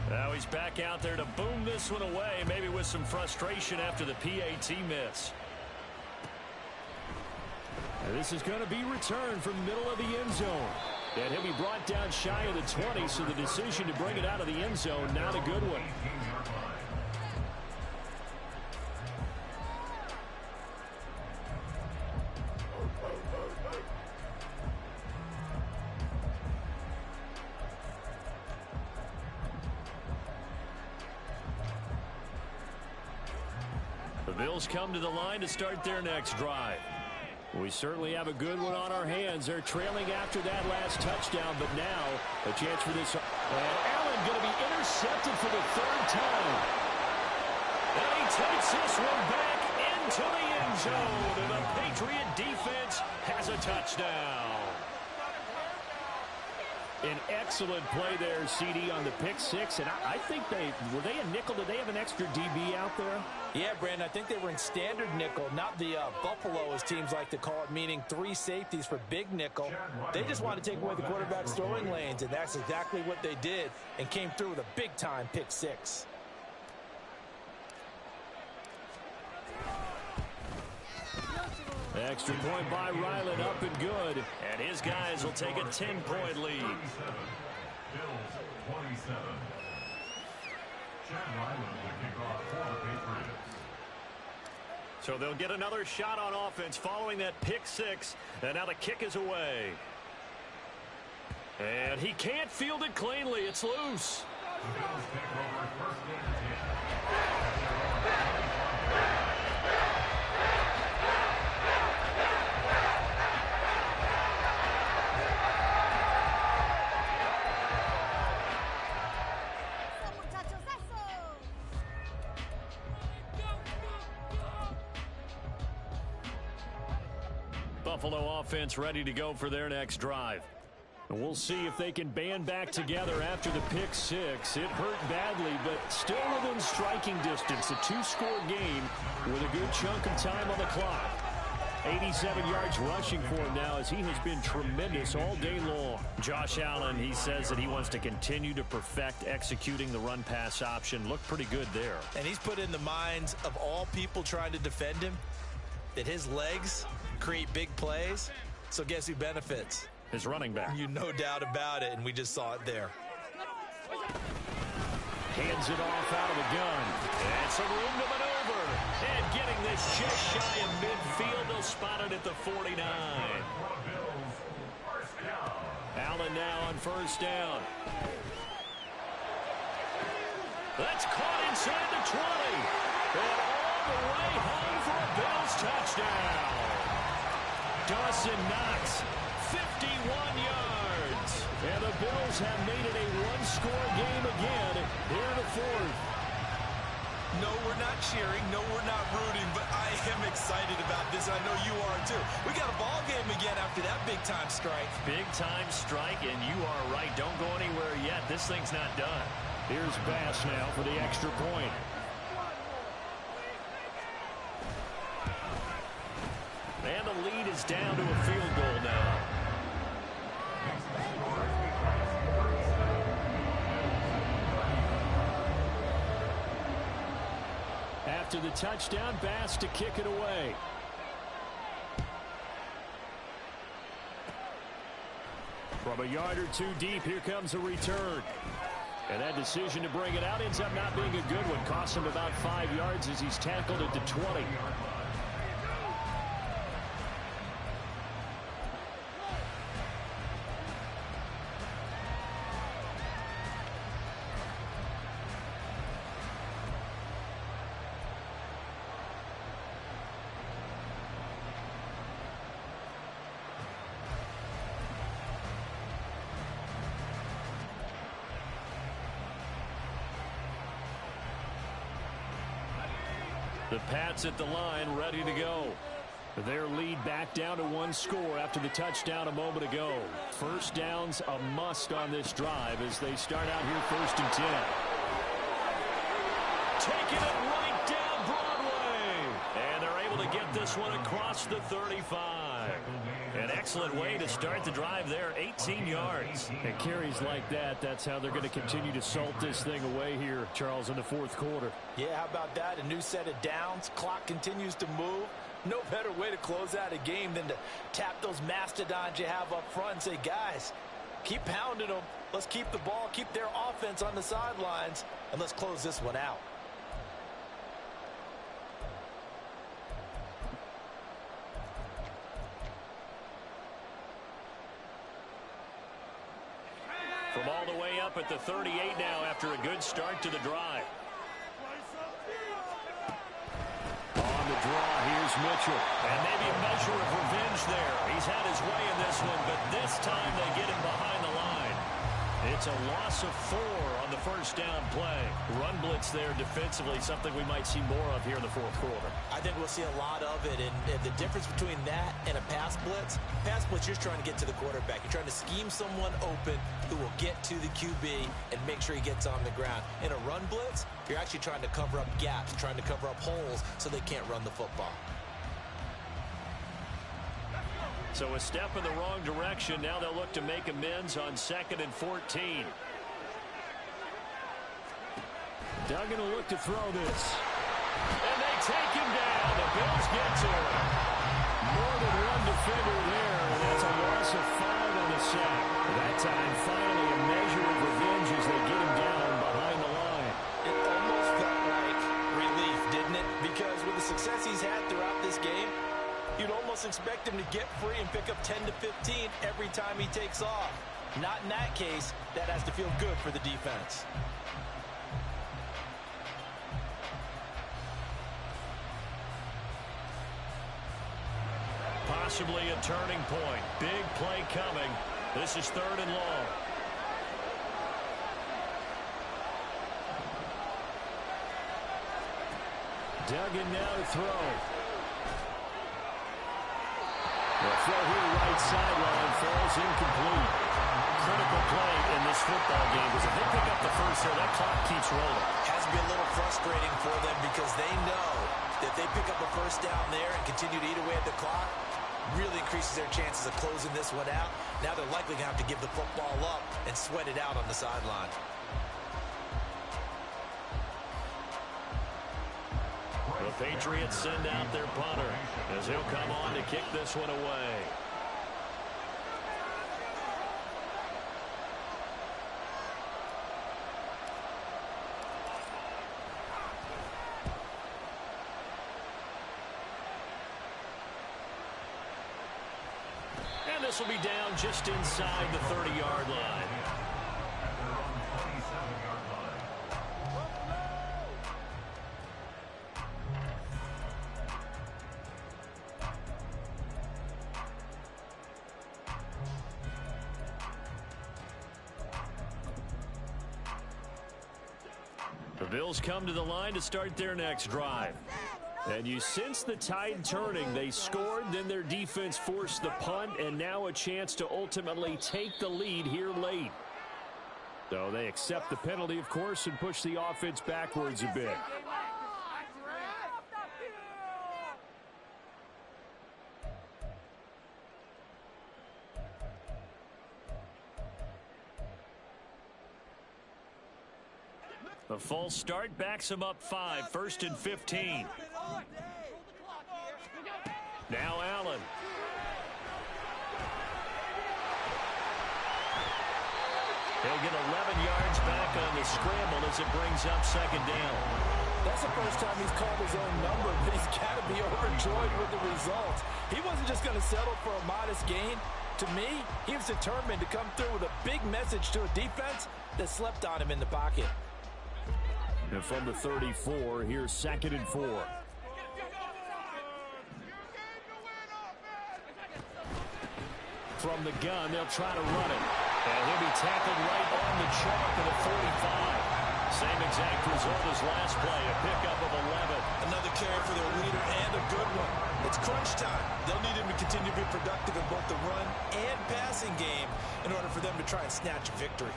Now he's back out there to boom this one away, maybe with some frustration after the PAT miss. And this is going to be returned from the middle of the end zone. And he'll be brought down shy of the 20, so the decision to bring it out of the end zone, not a good one. The Bills come to the line to start their next drive. We certainly have a good one on our hands. They're trailing after that last touchdown, but now a chance for this. And Allen going to be intercepted for the third time. And he takes this one back into the end zone, and the Patriot defense has a touchdown. An excellent play there, CD, on the pick six. And I think were they a nickel? Did they have an extra DB out there? Yeah, Brandon, I think they were in standard nickel, not the Buffalo, as teams like to call it, meaning 3 safeties for big nickel. They just wanted to take away the quarterback's throwing lanes, and that's exactly what they did, and came through with a big-time pick six. Extra point by Ryland, up and good. And his guys will take a 10-point lead. Bills 27. Chad Ryland will kick off for the Patriots. So they'll get another shot on offense following that pick six. And now the kick is away. And he can't field it cleanly. It's loose. The Bills take over first and 10. Buffalo offense ready to go for their next drive. And we'll see if they can band back together after the pick six. It hurt badly, but still within striking distance. A two-score game with a good chunk of time on the clock. 87 yards rushing for him now as he has been tremendous all day long. Josh Allen, he says that he wants to continue to perfect executing the run-pass option. Looked pretty good there. And he's put in the minds of all people trying to defend him that his legs create big plays. So guess who benefits? His running back. You no doubt about it, and we just saw it there. Hands it off out of the gun. And some room to maneuver. And getting this just shy of midfield. They'll spot it at the 49. Allen now on first down. That's caught inside the 20. And all the way home for a Bills touchdown. Dawson Knox, 51 yards. And the Bills have made it a one-score game again here in the fourth. No, we're not cheering. No, we're not rooting. But I am excited about this. I know you are, too. We got a ball game again after that big-time strike. Big-time strike, and you are right. Don't go anywhere yet. This thing's not done. Here's Bass now for the extra point. And the lead is down to a field goal now. After the touchdown, Bass to kick it away. From a yard or two deep, here comes a return. And that decision to bring it out ends up not being a good one. Costs him about 5 yards as he's tackled at the 20. The Pats at the line, ready to go. Their lead back down to one score after the touchdown a moment ago. First down's a must on this drive as they start out here 1st and 10. Taking it right down Broadway. And they're able to get this one across the 35. An excellent way to start the drive there, 18 yards. And carries like that, that's how they're going to continue to salt this thing away here, Charles, in the fourth quarter. Yeah, how about that? A new set of downs. Clock continues to move. No better way to close out a game than to tap those mastodons you have up front and say, guys, keep pounding them. Let's keep the ball, keep their offense on the sidelines, and let's close this one out. From all the way up at the 38 now after a good start to the drive. On the draw, here's Mitchell. And maybe a measure of revenge there. He's had his way in this one, but this time they get him behind the line. It's a loss of 4 on the first down play. Run blitz there defensively, something we might see more of here in the fourth quarter. I think we'll see a lot of it, and the difference between that and a pass blitz, you're trying to get to the quarterback. You're trying to scheme someone open who will get to the QB and make sure he gets on the ground. In a run blitz, you're actually trying to cover up gaps, trying to cover up holes so they can't run the football. So a step in the wrong direction. Now they'll look to make amends on 2nd and 14. Duggan will look to throw this. And they take him down. The Bills get to him. More than one defender there, and that's a loss of 5 on the sack. That time, finally, a measure of revenge as they get him down behind the line. It almost felt like relief, didn't it? Because with the success he's had throughout this game, you'd almost expect him to get free and pick up 10 to 15 every time he takes off. Not in that case. That has to feel good for the defense. Possibly a turning point. Big play coming. This is 3rd and long. Duggan now to throw. The throw here right sideline falls incomplete. Critical play in this football game because if they pick up the first there, that clock keeps rolling. Has to be a little frustrating for them because they know that they pick up a first down there and continue to eat away at the clock, really increases their chances of closing this one out. Now they're likely going to have to give the football up and sweat it out on the sideline. The Patriots send out their punter as he'll come on to kick this one away. And this will be down just inside the 30-yard line. The Bills come to the line to start their next drive. And you sense the tide turning. They scored, then their defense forced the punt, and now a chance to ultimately take the lead here late. So they accept the penalty, of course, and push the offense backwards a bit. The false start backs him up 5, 1st and 15. Now Allen. He'll get 11 yards back on the scramble as it brings up 2nd down. That's the first time he's called his own number, but he's got to be overjoyed with the results. He wasn't just going to settle for a modest gain. To me, he was determined to come through with a big message to a defense that slept on him in the pocket. And from the 34, here's 2nd and 4. From the gun, they'll try to run it. And he'll be tackled right on the chalk of the 45. Same exact result as last play, a pickup of 11. Another carry for their leader and a good one. It's crunch time. They'll need him to continue to be productive in both the run and passing game in order for them to try and snatch a victory.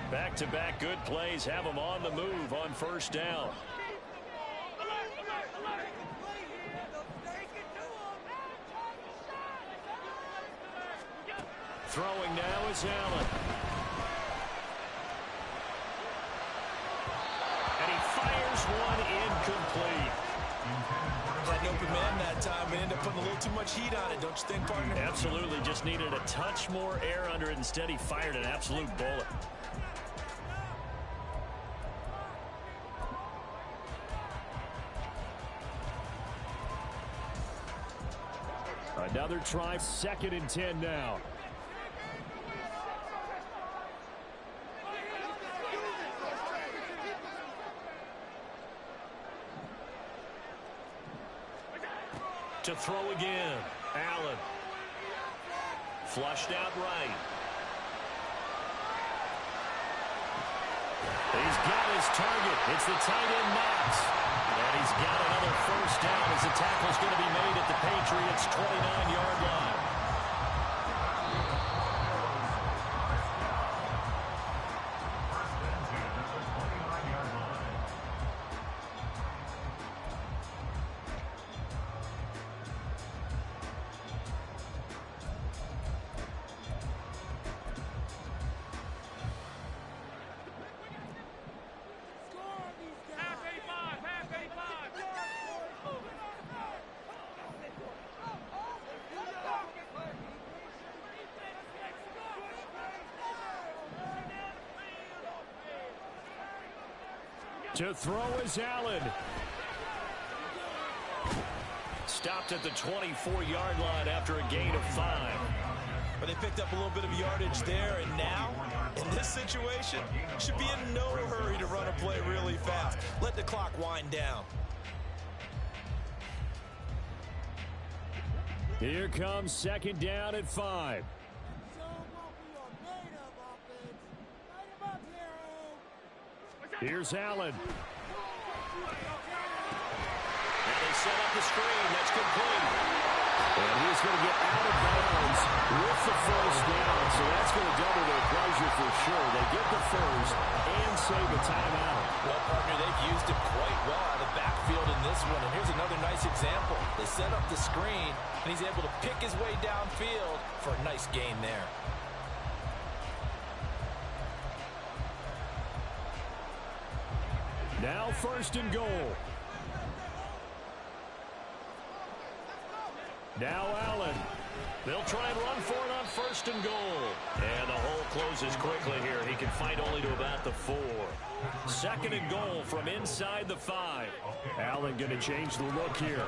Back-to-back good plays have them on the move on 1st down. Throwing now is Allen. And he fires one incomplete. Had an open man that time and ended up putting a little too much heat on it, don't you think, partner? Absolutely, just needed a touch more air under it. Instead, he fired an absolute bullet. Another try, 2nd and 10 now. To throw again, Allen. Flushed out right. He's got his target. It's the tight end Knox. And he's got another 1st down as the tackle's going to be made at the Patriots' 29-yard line. To throw is Allen. Stopped at the 24-yard line after a gain of 5. But they picked up a little bit of yardage there, and now, in this situation, should be in no hurry to run a play really fast. Let the clock wind down. Here comes 2nd down at 5. Here's Allen. set up the screen. That's complete. And he's going to get out of bounds with the first down, so that's going to double their pleasure for sure. They get the first and save a timeout. Well, partner, they've used him quite well out of the backfield in this one, and here's another nice example. They set up the screen, and he's able to pick his way downfield for a nice gain there. Now first and goal. Now Allen. They'll try and run for it on first and goal. And the hole closes quickly here. He can fight only to about the 4. Second and goal from inside the 5. Allen going to change the look here.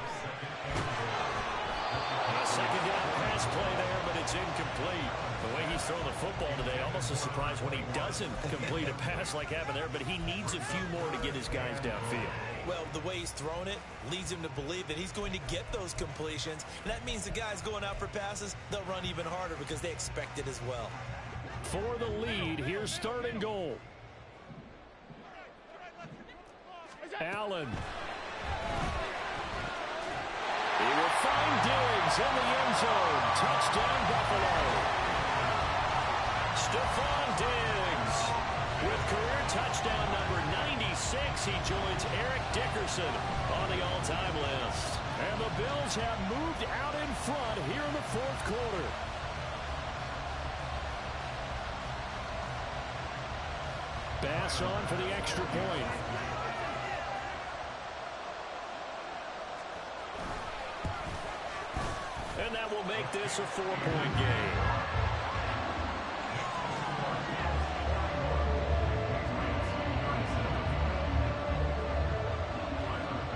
A second down pass play there, but it's incomplete. The way he's throwing the football today, almost a surprise when he doesn't complete a pass like happened there, but he needs a few more to get his guys downfield. Well, the way he's thrown it leads him to believe that he's going to get those completions. And that means the guys going out for passes, they'll run even harder because they expect it as well. For the lead, here's third and goal. Allen. He will find Diggs in the end zone. Touchdown, Buffalo. Stephon Diggs with career touchdown number 96. He joins Eric Dickerson on the all-time list. And the Bills have moved out in front here in the fourth quarter. Bass on for the extra point. And that will make this a 4-point game.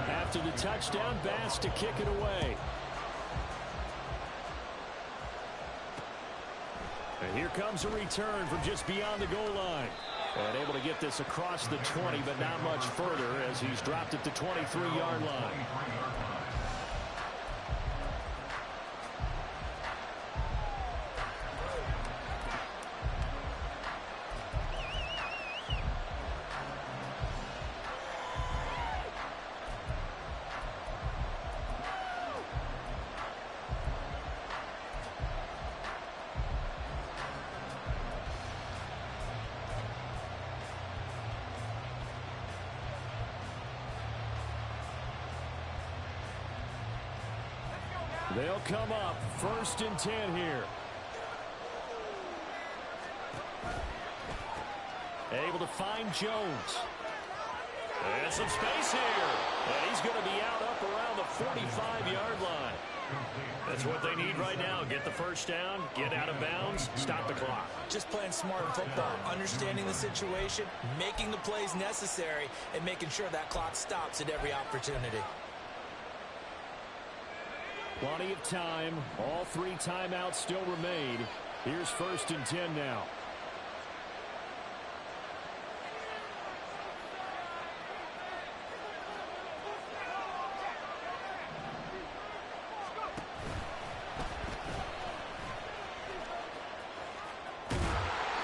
After the touchdown, Bass to kick it away. And here comes a return from just beyond the goal line. And able to get this across the 20, but not much further as he's dropped it to 23-yard line. They'll come up first and 10 here. Able to find Jones. And some space here. And he's going to be out up around the 45-yard line. That's what they need right now. Get the first down, get out of bounds, stop the clock. Just playing smart football, understanding the situation, making the plays necessary, and making sure that clock stops at every opportunity. Plenty of time. All 3 timeouts still remain. Here's first and 10 now.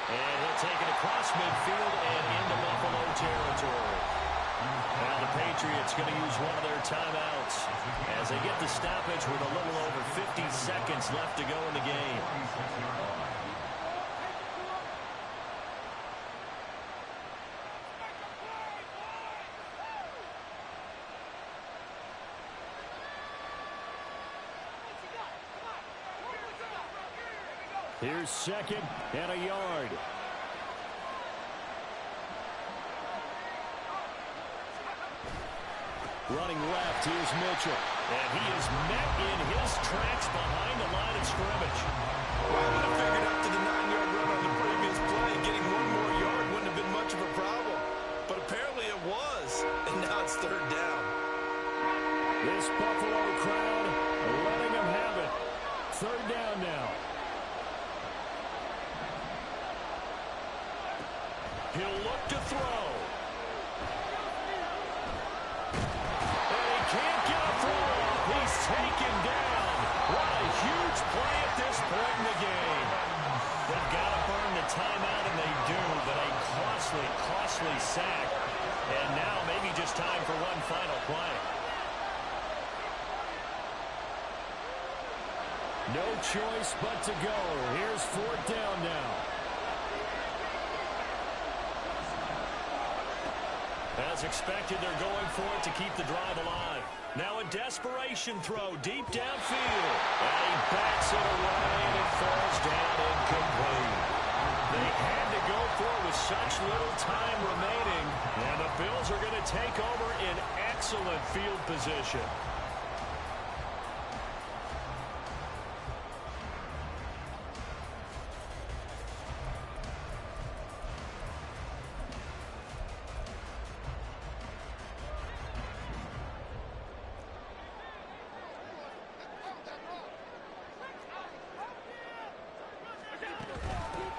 And he'll take it across midfield and into Buffalo territory. Now the Patriots going to use one of their timeouts as they get the stoppage with a little over 50 seconds left to go in the game. Here's second and a yard. Running left, here's Mitchell. And he is met in his tracks behind the line of scrimmage. Well, I would have figured after the 9-yard run on the previous play, getting one more yard wouldn't have been much of a problem. But apparently it was, and now it's third down. This Buffalo crowd letting them have it. Third down now. He'll look to throw. He's taken down. What a huge play at this point in the game. They've got to burn the timeout, and they do, but a costly sack. And now maybe just time for one final play. No choice but to go. Here's fourth down now. As expected, they're going for it to keep the drive alive. Now a desperation throw deep downfield. And he bats it away, and it falls down incomplete. They had to go for it with such little time remaining. And the Bills are going to take over in excellent field position.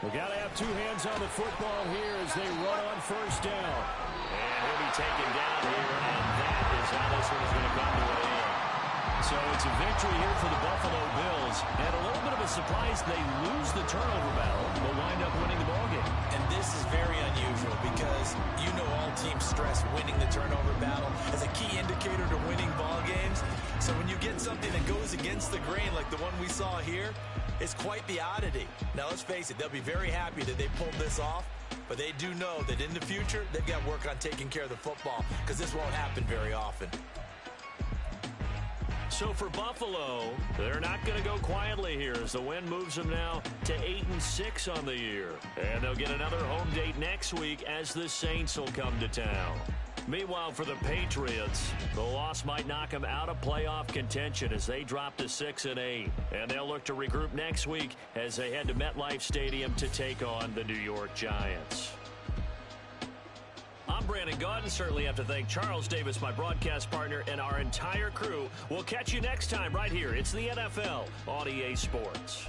We got to have two hands on the football here as they run on first down. And he'll be taken down here, and that is how this one is going to come to an end. So it's a victory here for the Buffalo Bills. And a little bit of a surprise, they lose the turnover battle, but wind up winning the ballgame. And this is very unusual because you know all teams stress winning the turnover battle as a key indicator to winning ball games. So when you get something that goes against the grain like the one we saw here, it's quite the oddity. Now, let's face it, they'll be very happy that they pulled this off, but they do know that in the future, they've got work on taking care of the football because this won't happen very often. So for Buffalo, they're not going to go quietly here as the win moves them now to 8-6 on the year. And they'll get another home date next week as the Saints will come to town. Meanwhile, for the Patriots, the loss might knock them out of playoff contention as they drop to 6-8. And they'll look to regroup next week as they head to MetLife Stadium to take on the New York Giants. I'm Brandon Gaudin. Certainly have to thank Charles Davis, my broadcast partner, and our entire crew. We'll catch you next time right here. It's the NFL on EA Sports.